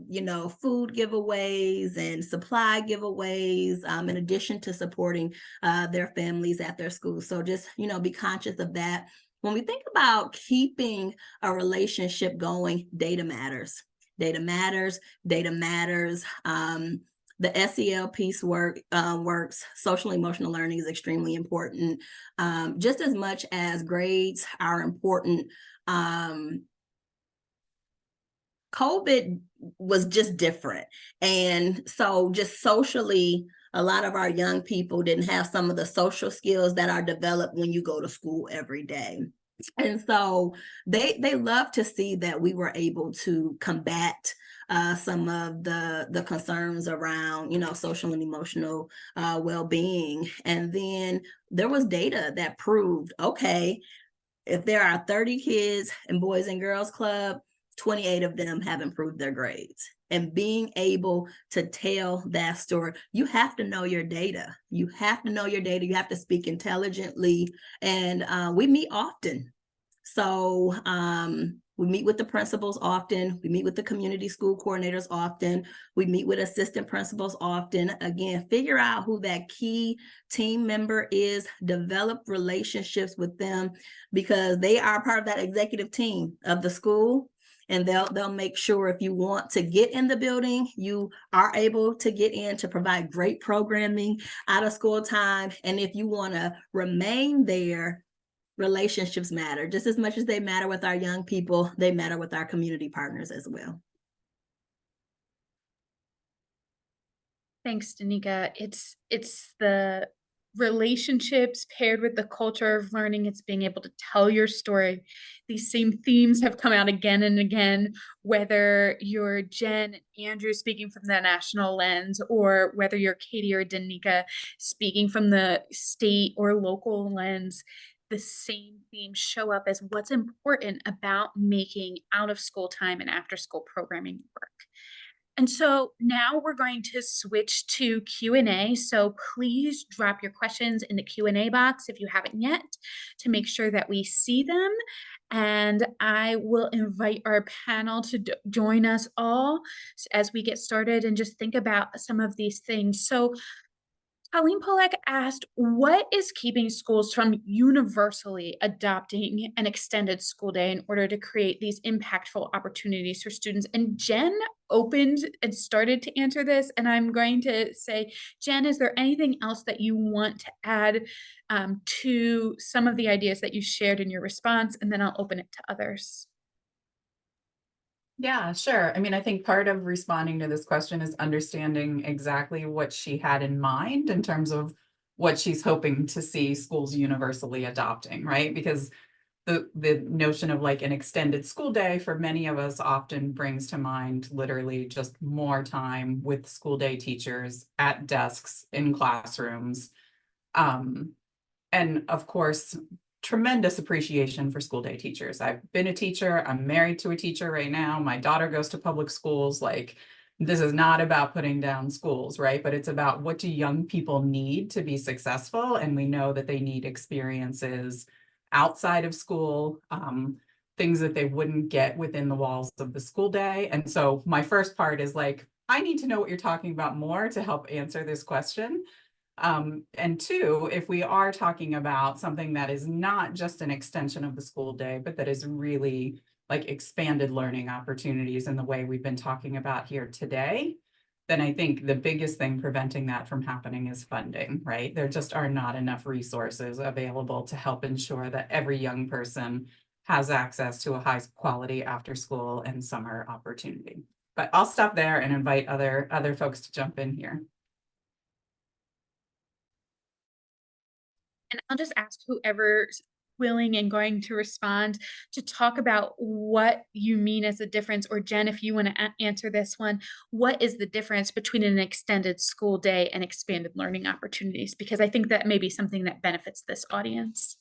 you know, food giveaways and supply giveaways, in addition to supporting their families at their school. So just, you know, be conscious of that. When we think about keeping a relationship going, data matters. Data matters. Data matters. The SEL piece works. Social emotional learning is extremely important, just as much as grades are important. COVID was just different. And so just socially, a lot of our young people didn't have some of the social skills that are developed when you go to school every day. And so they love to see that we were able to combat some of the concerns around, you know, social and emotional well-being. And then there was data that proved, okay, if there are 30 kids in Boys and Girls Club, 28 of them have improved their grades. And being able to tell that story, you have to know your data. You have to know your data. You have to speak intelligently. And we meet often. So we meet with the principals often. We meet with the community school coordinators often. We meet with assistant principals often. Again, figure out who that key team member is, develop relationships with them, because they are part of that executive team of the school. And they'll make sure if you want to get in the building, you are able to get in to provide great programming out of school time. And if you want to remain there, relationships matter just as much as they matter with our young people. They matter with our community partners as well. Thanks, Danica. It's the relationships paired with the culture of learning. It's being able to tell your story. These same themes have come out again and again, whether you're Jen and Andrew speaking from the national lens, or whether you're Katie or Danica speaking from the state or local lens. The same themes show up as what's important about making out of school time and after school programming work. And so now we're going to switch to Q&A. So please drop your questions in the Q&A box if you haven't yet, to make sure that we see them. And I will invite our panel to join us all as we get started and just think about some of these things. So Colleen Polak asked, what is keeping schools from universally adopting an extended school day in order to create these impactful opportunities for students? And Jen opened and started to answer this. And I'm going to say, Jen, is there anything else that you want to add to some of the ideas that you shared in your response? And then I'll open it to others. Yeah, sure. I mean, I think part of responding to this question is understanding exactly what she had in mind in terms of what she's hoping to see schools universally adopting, right? Because the notion of like an extended school day for many of us often brings to mind literally just more time with school day teachers at desks in classrooms. And of course, tremendous appreciation for school day teachers. I've been a teacher. I'm married to a teacher right now. My daughter goes to public schools. Like, this is not about putting down schools, right? But it's about, what do young people need to be successful? And we know that they need experiences outside of school, things that they wouldn't get within the walls of the school day. And so my first part is like, I need to know what you're talking about more to help answer this question. And two, if we are talking about something that is not just an extension of the school day, but that is really like expanded learning opportunities in the way we've been talking about here today, then I think the biggest thing preventing that from happening is funding, right? There just are not enough resources available to help ensure that every young person has access to a high quality after school and summer opportunity. But I'll stop there and invite other folks to jump in here. And I'll just ask whoever willing and going to respond to talk about what you mean as a difference, or Jen, if you want to answer this one, what is the difference between an extended school day and expanded learning opportunities? Because I think that may be something that benefits this audience.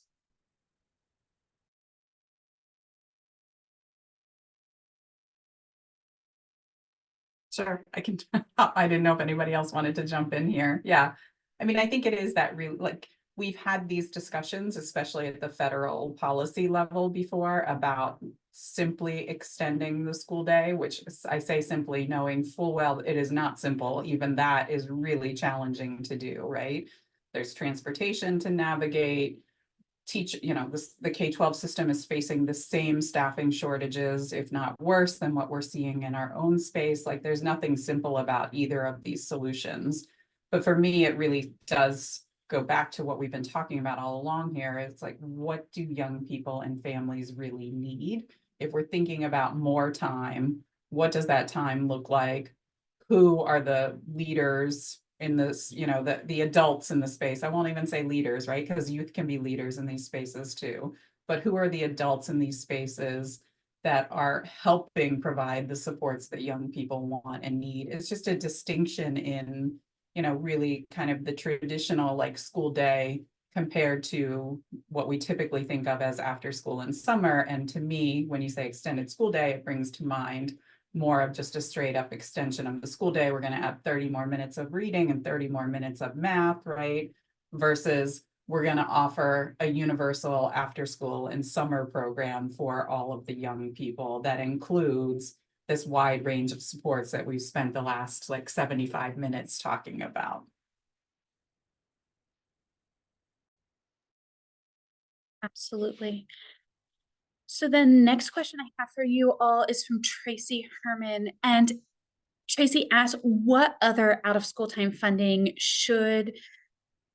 Sure, I can. I didn't know if anybody else wanted to jump in here. Yeah. I mean, I think it is that really, like, we've had these discussions, especially at the federal policy level before, about simply extending the school day, which I say simply knowing full well it is not simple. Even that is really challenging to do, right? There's transportation to navigate. The K-12 system is facing the same staffing shortages, if not worse than what we're seeing in our own space. Like, there's nothing simple about either of these solutions. But for me, it really does go back to what we've been talking about all along here. It's like, what do young people and families really need? If we're thinking about more time, what does that time look like? Who are the leaders in this, the adults in the space? I won't even say leaders, right? Because youth can be leaders in these spaces too. But who are the adults in these spaces that are helping provide the supports that young people want and need? It's just a distinction in, really kind of the traditional like school day compared to what we typically think of as after school and summer. And to me, when you say extended school day, it brings to mind more of just a straight up extension of the school day. We're going to add 30 more minutes of reading and 30 more minutes of math, right? Versus we're going to offer a universal after school and summer program for all of the young people that includes this wide range of supports that we've spent the last like 75 minutes talking about. Absolutely. So the next question I have for you all is from Tracy Herman. And Tracy asks, what other out of school time funding should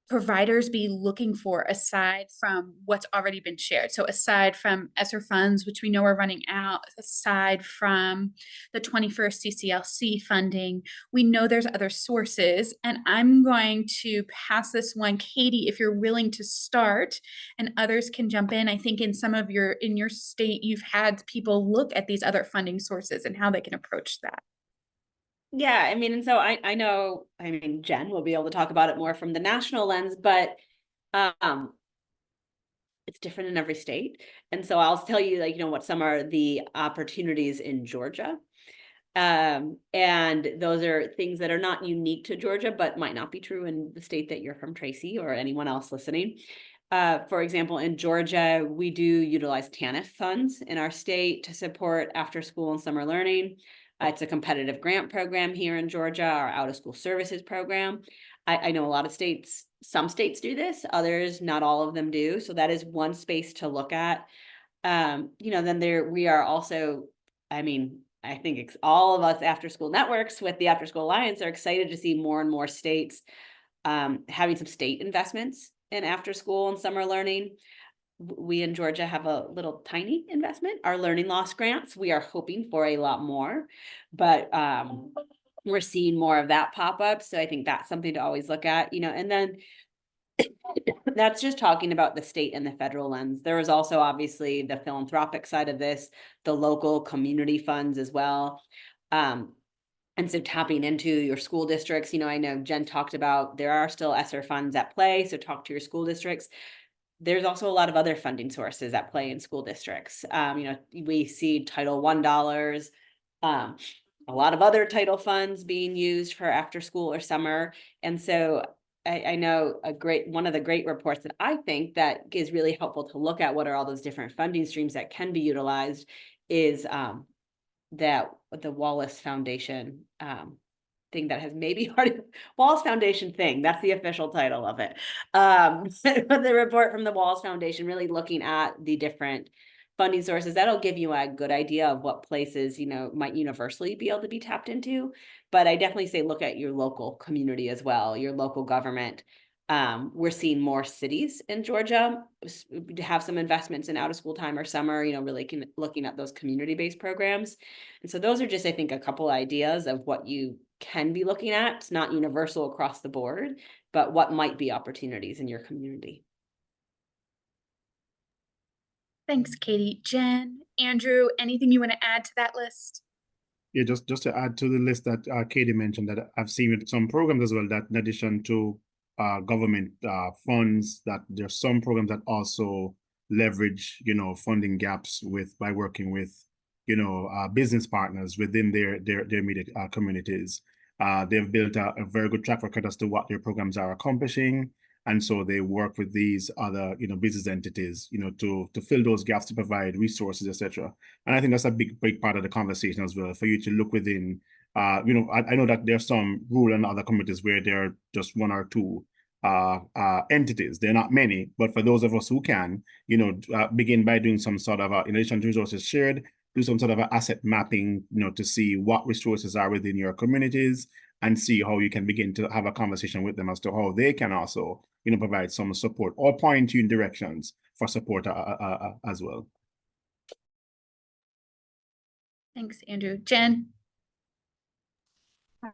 providers be looking for aside from what's already been shared? So aside from ESSER funds, which we know are running out, aside from the 21st CCLC funding, we know there's other sources. And I'm going to pass this one, Katie, if you're willing to start, and others can jump in. I think in your state, you've had people look at these other funding sources and how they can approach that. Yeah, I mean, and so I know, I mean, Jen will be able to talk about it more from the national lens, but it's different in every state. And so I'll tell you, like, what some are the opportunities in Georgia. And those are things that are not unique to Georgia, but might not be true in the state that you're from, Tracy, or anyone else listening. For example, in Georgia, we do utilize TANF funds in our state to support after school and summer learning. It's a competitive grant program here in Georgia, our out of school services program. I know a lot of states, some states do this, others, not all of them do. So that is one space to look at. Then we are also, I mean, I think it's all of us after school networks with the After School Alliance are excited to see more and more states having some state investments in after school and summer learning. We in Georgia have a little tiny investment, our learning loss grants. We are hoping for a lot more, but we're seeing more of that pop up. So I think that's something to always look at, and then that's just talking about the state and the federal lens. There is also obviously the philanthropic side of this, the local community funds as well. And so tapping into your school districts, I know Jen talked about there are still ESSER funds at play. So talk to your school districts. There's also a lot of other funding sources at play in school districts. We see Title I dollars, a lot of other title funds being used for after school or summer. And so I know one of the great reports that I think that is really helpful to look at what are all those different funding streams that can be utilized is that the Wallace Foundation thing that has maybe already Wallace Foundation thing. That's the official title of it. The report from the Wallace Foundation really looking at the different funding sources. That'll give you a good idea of what places, might universally be able to be tapped into. But I definitely say look at your local community as well, your local government. We're seeing more cities in Georgia have some investments in out of school time or summer, really looking at those community-based programs. And so those are just, I think, a couple ideas of what you can be looking at. It's not universal across the board, but what might be opportunities in your community. Thanks, Katie. Jen, Andrew, anything you want to add to that list? Yeah, just to add to the list that Katie mentioned, that I've seen with some programs as well, that in addition to government funds, that there's some programs that also leverage, funding gaps by working with, business partners within their immediate communities. They've built a very good track record as to what their programs are accomplishing. And so they work with these other, business entities, to fill those gaps, to provide resources, etc. And I think that's a big part of the conversation as well, for you to look within. I know that there's some rural and other communities where there are just one or two entities. They're not many, but for those of us who can, begin by doing some sort of, in addition to resources shared, do some sort of asset mapping, to see what resources are within your communities, and see how you can begin to have a conversation with them as to how they can also, provide some support or point you in directions for support as well. Thanks, Andrew. Jen?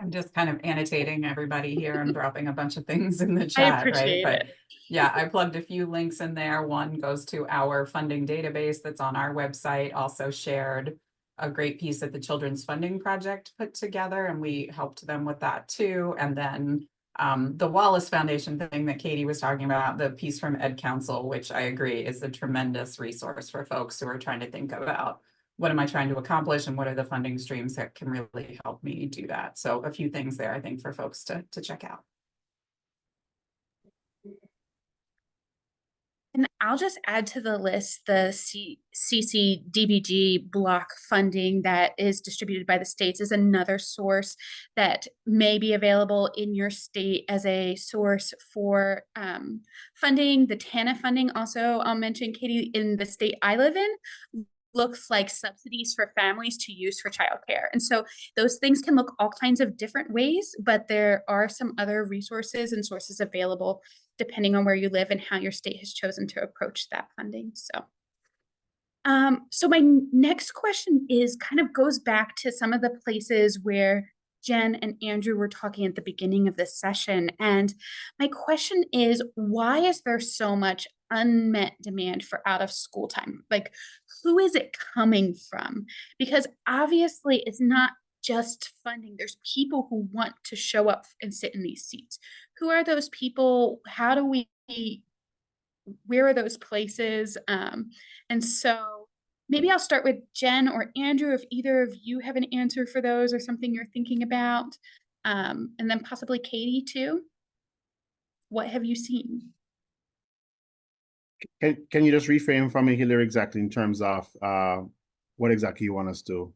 I'm just kind of annotating everybody here and dropping a bunch of things in the I chat, right? appreciate But it. yeah, I plugged a few links in there. One goes to our funding database that's on our website, also shared a great piece that the Children's Funding Project put together, and we helped them with that too. And then the Wallace Foundation thing that Katie was talking about, the piece from Ed Council, which I agree is a tremendous resource for folks who are trying to think about, what am I trying to accomplish and what are the funding streams that can really help me do that? So a few things there, I think, for folks to check out. And I'll just add to the list the CCDBG block funding that is distributed by the states is another source that may be available in your state as a source for funding. The TANF funding also, I'll mention, Katie, in the state I live in, looks like subsidies for families to use for childcare. And so those things can look all kinds of different ways, but there are some other resources and sources available depending on where you live and how your state has chosen to approach that funding. So my next question is kind of goes back to some of the places where Jen and Andrew were talking at the beginning of this session. And my question is, why is there so much unmet demand for out of school time? Like, who is it coming from? Because obviously it's not just funding. There's people who want to show up and sit in these seats. Who are those people? How do we, where are those places? And so maybe I'll start with Jen or Andrew, if either of you have an answer for those or something you're thinking about. And then possibly Katie too. What have you seen? Can you just reframe for me, Hillary, exactly in terms of what exactly you want us to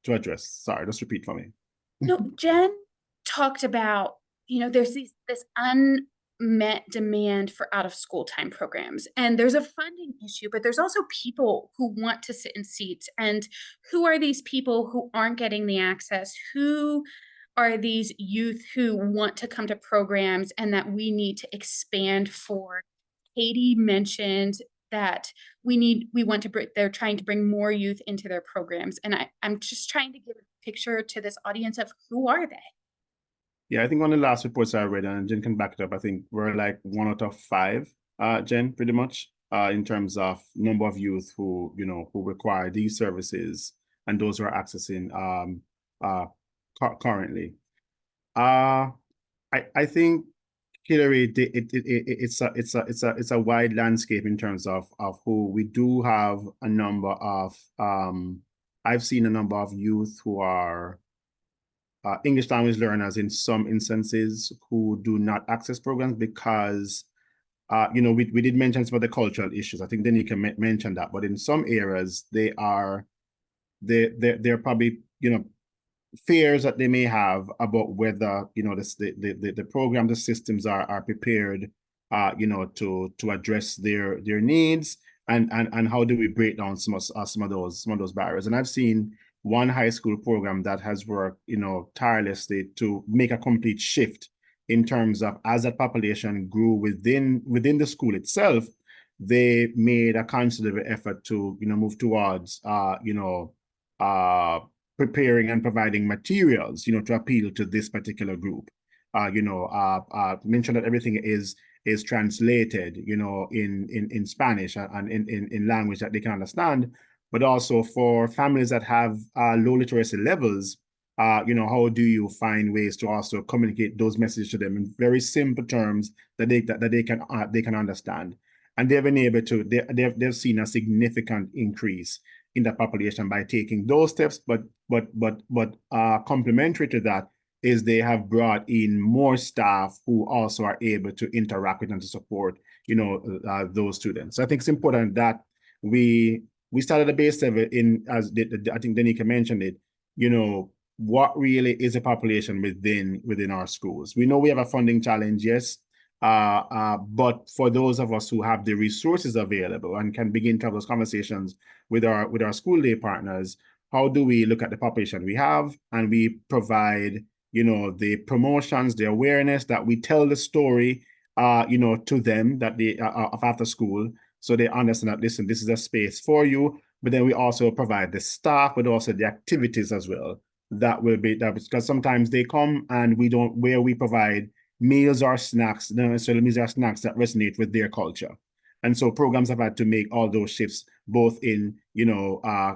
address? Sorry, just repeat for me. No, Jen talked about, there's this unmet demand for out of school time programs, and there's a funding issue, but there's also people who want to sit in seats. And who are these people who aren't getting the access? Who are these youth who want to come to programs and that we need to expand for? Katie mentioned that they're trying to bring more youth into their programs. And I'm just trying to give a picture to this audience of who are they? Yeah, I think one of the last reports I read, and Jen can back it up, I think we're like 1 out of 5, Jen, pretty much, in terms of number of youth who, who require these services and those who are accessing currently. I think, Hillary, it's a wide landscape in terms of who we do have a number of. I've seen a number of youth who are English language learners in some instances who do not access programs because, we did mention some of the cultural issues. I think Danica mentioned that, but in some areas they're probably, fears that they may have about whether, the program, the systems are prepared, to address their needs, and how do we break down some of those barriers. And I've seen one high school program that has worked, tirelessly to make a complete shift in terms of, as that population grew within the school itself, they made a considerable effort to, move towards, preparing and providing materials, to appeal to this particular group. Mention that everything is is translated, in Spanish and in language that they can understand, but also for families that have low literacy levels, how do you find ways to also communicate those messages to them in very simple terms that they can understand? And they've been able to, they've seen a significant increase in the population by taking those steps, but complementary to that is they have brought in more staff who also are able to interact with and to support, those students. So I think it's important that we started a base level in, as I think Danica mentioned it, what really is a population within our schools. We know we have a funding challenge, yes, but for those of us who have the resources available and can begin to have those conversations with our school day partners, how do we look at the population we have and we provide, the promotions, the awareness, that we tell the story, to them that they of after school, so they understand that, listen, this is a space for you. But then we also provide the staff, but also the activities as well. That will be that, because sometimes they come and we provide meals or snacks, not necessarily meals or snacks that resonate with their culture. And so programs have had to make all those shifts, both in,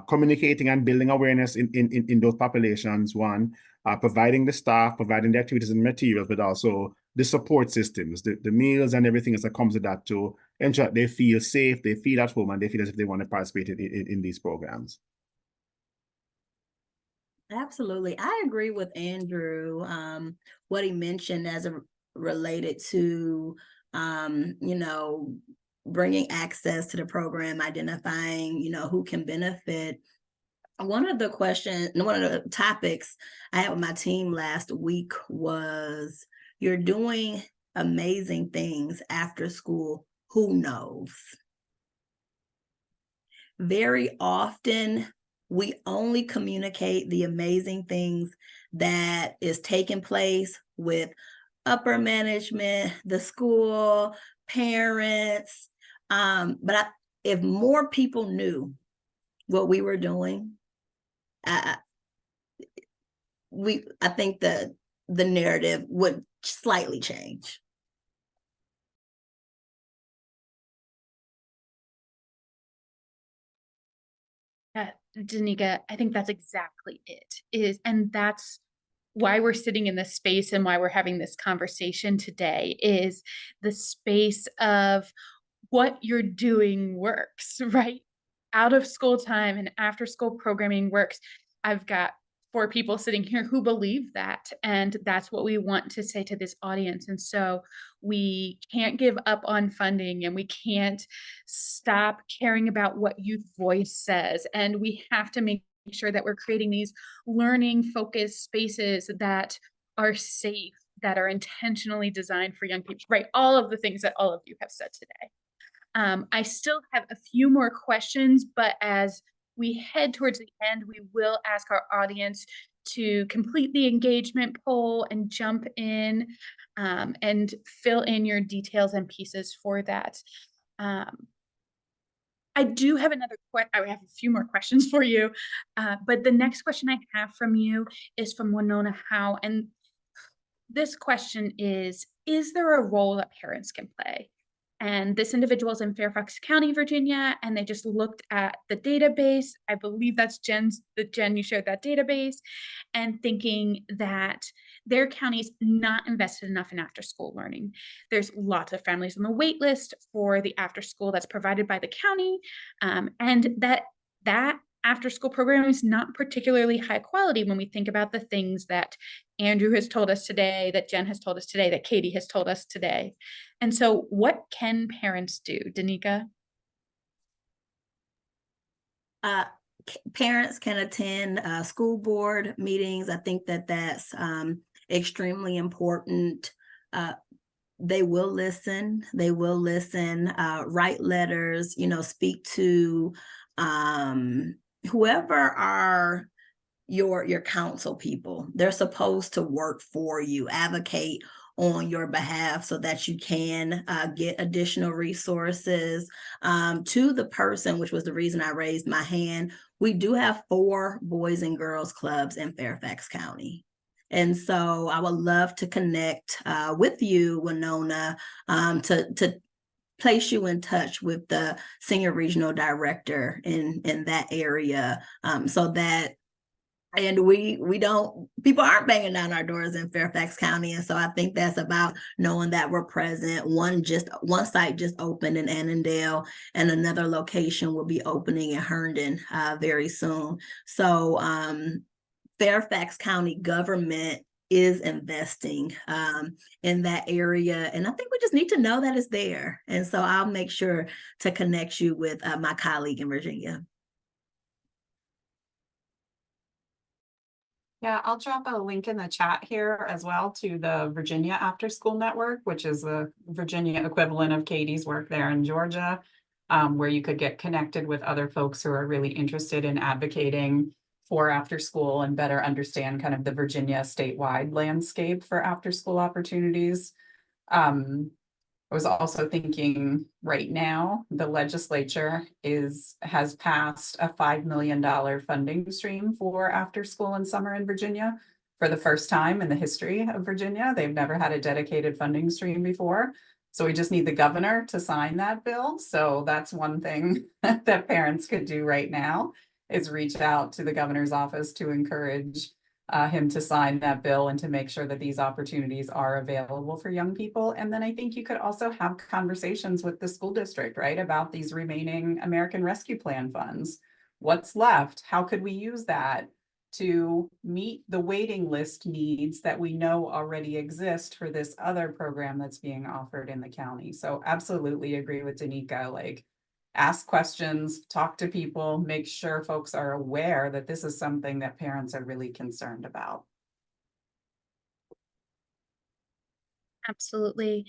communicating and building awareness in those populations, one, providing the staff, providing the activities and materials, but also the support systems, the meals and everything else that comes with that, to ensure that they feel safe, they feel at home, and they feel as if they want to participate in these programs. Absolutely. I agree with Andrew, what he mentioned as related to, bringing access to the program, identifying, who can benefit. One of the topics I had with my team last week was, you're doing amazing things after school. Who knows? Very often, we only communicate the amazing things that is taking place with upper management, the school, parents. But if more people knew what we were doing, I think the narrative would slightly change. Danica, I think that's exactly it. And that's why we're sitting in this space and why we're having this conversation today, is the space of what you're doing works, right? Out of school time and after school programming works. I've got 4 people sitting here who believe that, and that's what we want to say to this audience. And so we can't give up on funding, and we can't stop caring about what Youth Voice says, and we have to make sure that we're creating these learning focused spaces that are safe, that are intentionally designed for young people, right? All of the things that all of you have said today. I still have a few more questions, but as we head towards the end, we will ask our audience to complete the engagement poll and jump in and fill in your details and pieces for that. I do have I have a few more questions for you, but the next question I have from you is from Winona Howe, and this question is there a role that parents can play? And this individual is in Fairfax County, Virginia, and they just looked at the database. I believe that's Jen, you shared that database, and thinking that their county's not invested enough in after school learning. There's lots of families on the wait list for the after school that's provided by the county, and that after school program is not particularly high quality when we think about the things that Andrew has told us today, that Jen has told us today, that Katie has told us today. And so what can parents do, Danica? Parents can attend school board meetings. I think that's extremely important. They will listen. They will listen, write letters, speak to whoever are your council people. They're supposed to work for you, advocate on your behalf so that you can get additional resources. To the person, which was the reason I raised my hand, we do have 4 boys and girls clubs in Fairfax County. And so I would love to connect with you, Winona, to place you in touch with the senior regional director in that area, so that, and we don't, people aren't banging down our doors in Fairfax County. And so I think that's about knowing that we're present. One site just opened in Annandale, and another location will be opening in Herndon very soon. So Fairfax County government is investing in that area. And I think we just need to know that it's there. And so I'll make sure to connect you with my colleague in Virginia. Yeah, I'll drop a link in the chat here as well to the Virginia After School Network, which is the Virginia equivalent of Katie's work there in Georgia, where you could get connected with other folks who are really interested in advocating for after school and better understand kind of the Virginia statewide landscape for after school opportunities. I was also thinking right now, the legislature has passed a $5 million funding stream for after school and summer in Virginia for the first time in the history of Virginia. They've never had a dedicated funding stream before. So we just need the governor to sign that bill. So that's one thing that parents could do right now, is reach out to the governor's office to encourage him to sign that bill and to make sure that these opportunities are available for young people. And then I think you could also have conversations with the school district, right, about these remaining American Rescue Plan funds. What's left? How could we use that to meet the waiting list needs that we know already exist for this other program that's being offered in the county? So absolutely agree with Danica, like, ask questions, talk to people, make sure folks are aware that this is something that parents are really concerned about. Absolutely.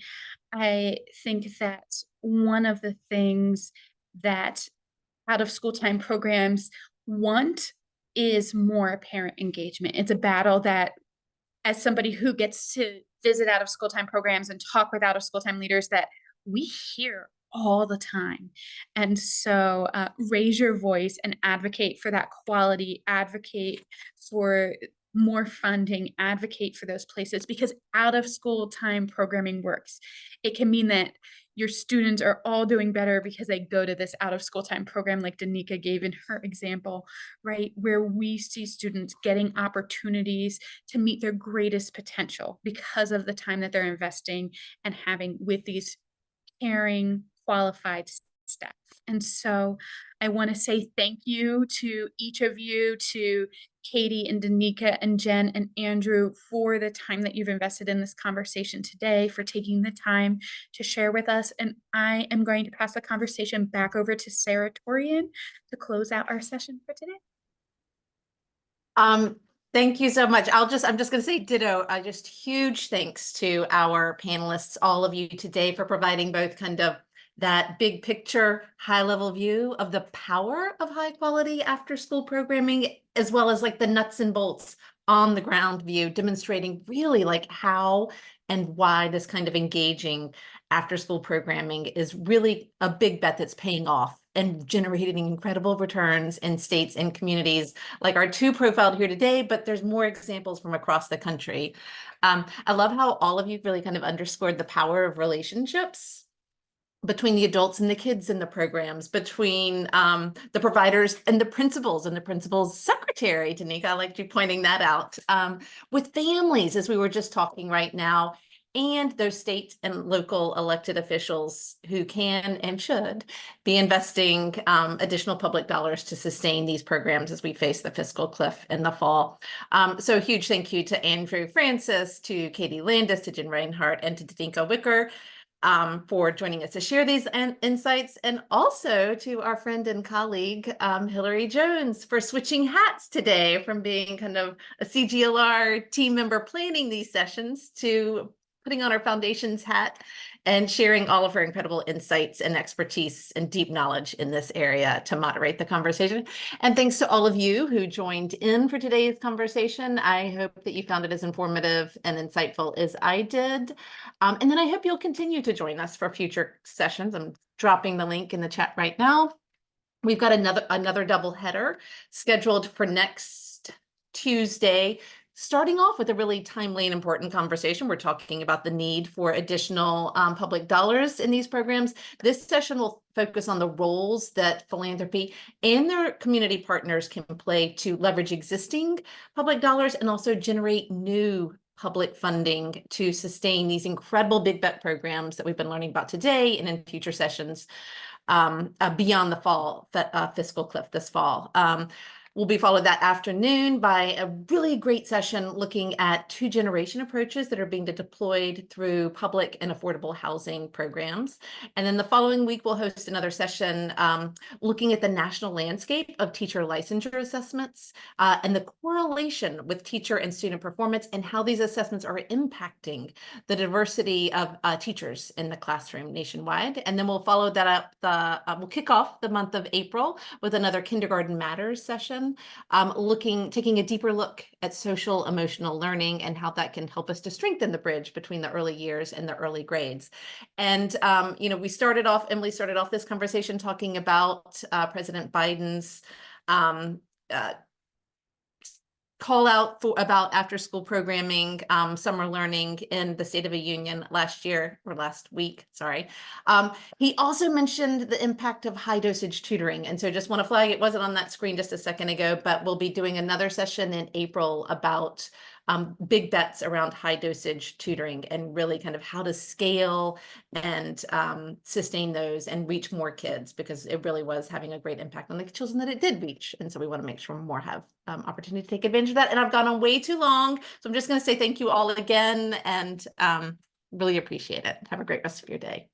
I think that one of the things that out of school time programs want is more parent engagement. It's a battle that, as somebody who gets to visit out of school time programs and talk with out of school time leaders, that we hear all the time. And so raise your voice and advocate for that quality, advocate for more funding, advocate for those places, because out of school time programming works. It can mean that your students are all doing better because they go to this out of school time program, like Danica gave in her example, right? Where we see students getting opportunities to meet their greatest potential because of the time that they're investing and having with these caring, qualified staff. And so I want to say thank you to each of you, to Katie and Danica and Jen and Andrew, for the time that you've invested in this conversation today, for taking the time to share with us. And I am going to pass the conversation back over to Sarah Torian to close out our session for today. Thank you so much. I'm just going to say ditto. Just huge thanks to our panelists, all of you today, for providing both kind of that big picture, high level view of the power of high quality after school programming, as well as like the nuts and bolts on the ground view, demonstrating really like how and why this kind of engaging after school programming is really a big bet that's paying off and generating incredible returns in states and communities like our two profiled here today, but there's more examples from across the country. I love how all of you really kind of underscored the power of relationships between the adults and the kids in the programs, between the providers and the principal's secretary. Danica, I liked you pointing that out, with families, as we were just talking right now, and those state and local elected officials who can and should be investing additional public dollars to sustain these programs as we face the fiscal cliff in the fall. So huge thank you to Andrew Francis, to Katie Landis, to Jen Reinhardt, and to Danica Wicker for joining us to share these insights, and also to our friend and colleague, Hillary Jones, for switching hats today from being kind of a CGLR team member planning these sessions to putting on our foundations hat and sharing all of her incredible insights and expertise and deep knowledge in this area to moderate the conversation. And thanks to all of you who joined in for today's conversation. I hope that you found it as informative and insightful as I did. And then I hope you'll continue to join us for future sessions. I'm dropping the link in the chat right now. We've got another double header scheduled for next Tuesday, starting off with a really timely and important conversation. We're talking about the need for additional public dollars in these programs. This session will focus on the roles that philanthropy and their community partners can play to leverage existing public dollars and also generate new public funding to sustain these incredible big bet programs that we've been learning about today and in future sessions beyond the fall fiscal cliff this fall. Will be followed that afternoon by a really great session looking at 2-generation approaches that are being deployed through public and affordable housing programs. And then the following week, we'll host another session looking at the national landscape of teacher licensure assessments and the correlation with teacher and student performance and how these assessments are impacting the diversity of teachers in the classroom nationwide. And then we'll follow that up, we'll kick off the month of April with another Kindergarten Matters session, taking a deeper look at social emotional learning and how that can help us to strengthen the bridge between the early years and the early grades. And, Emily started off this conversation talking about President Biden's call out about after school programming, summer learning in the State of the Union last week, sorry. He also mentioned the impact of high dosage tutoring. And so just want to flag, it wasn't on that screen just a second ago, but we'll be doing another session in April about big bets around high dosage tutoring and really kind of how to scale and sustain those and reach more kids, because it really was having a great impact on the children that it did reach. And so we want to make sure more have opportunity to take advantage of that. And I've gone on way too long, so I'm just going to say thank you all again and really appreciate it. Have a great rest of your day.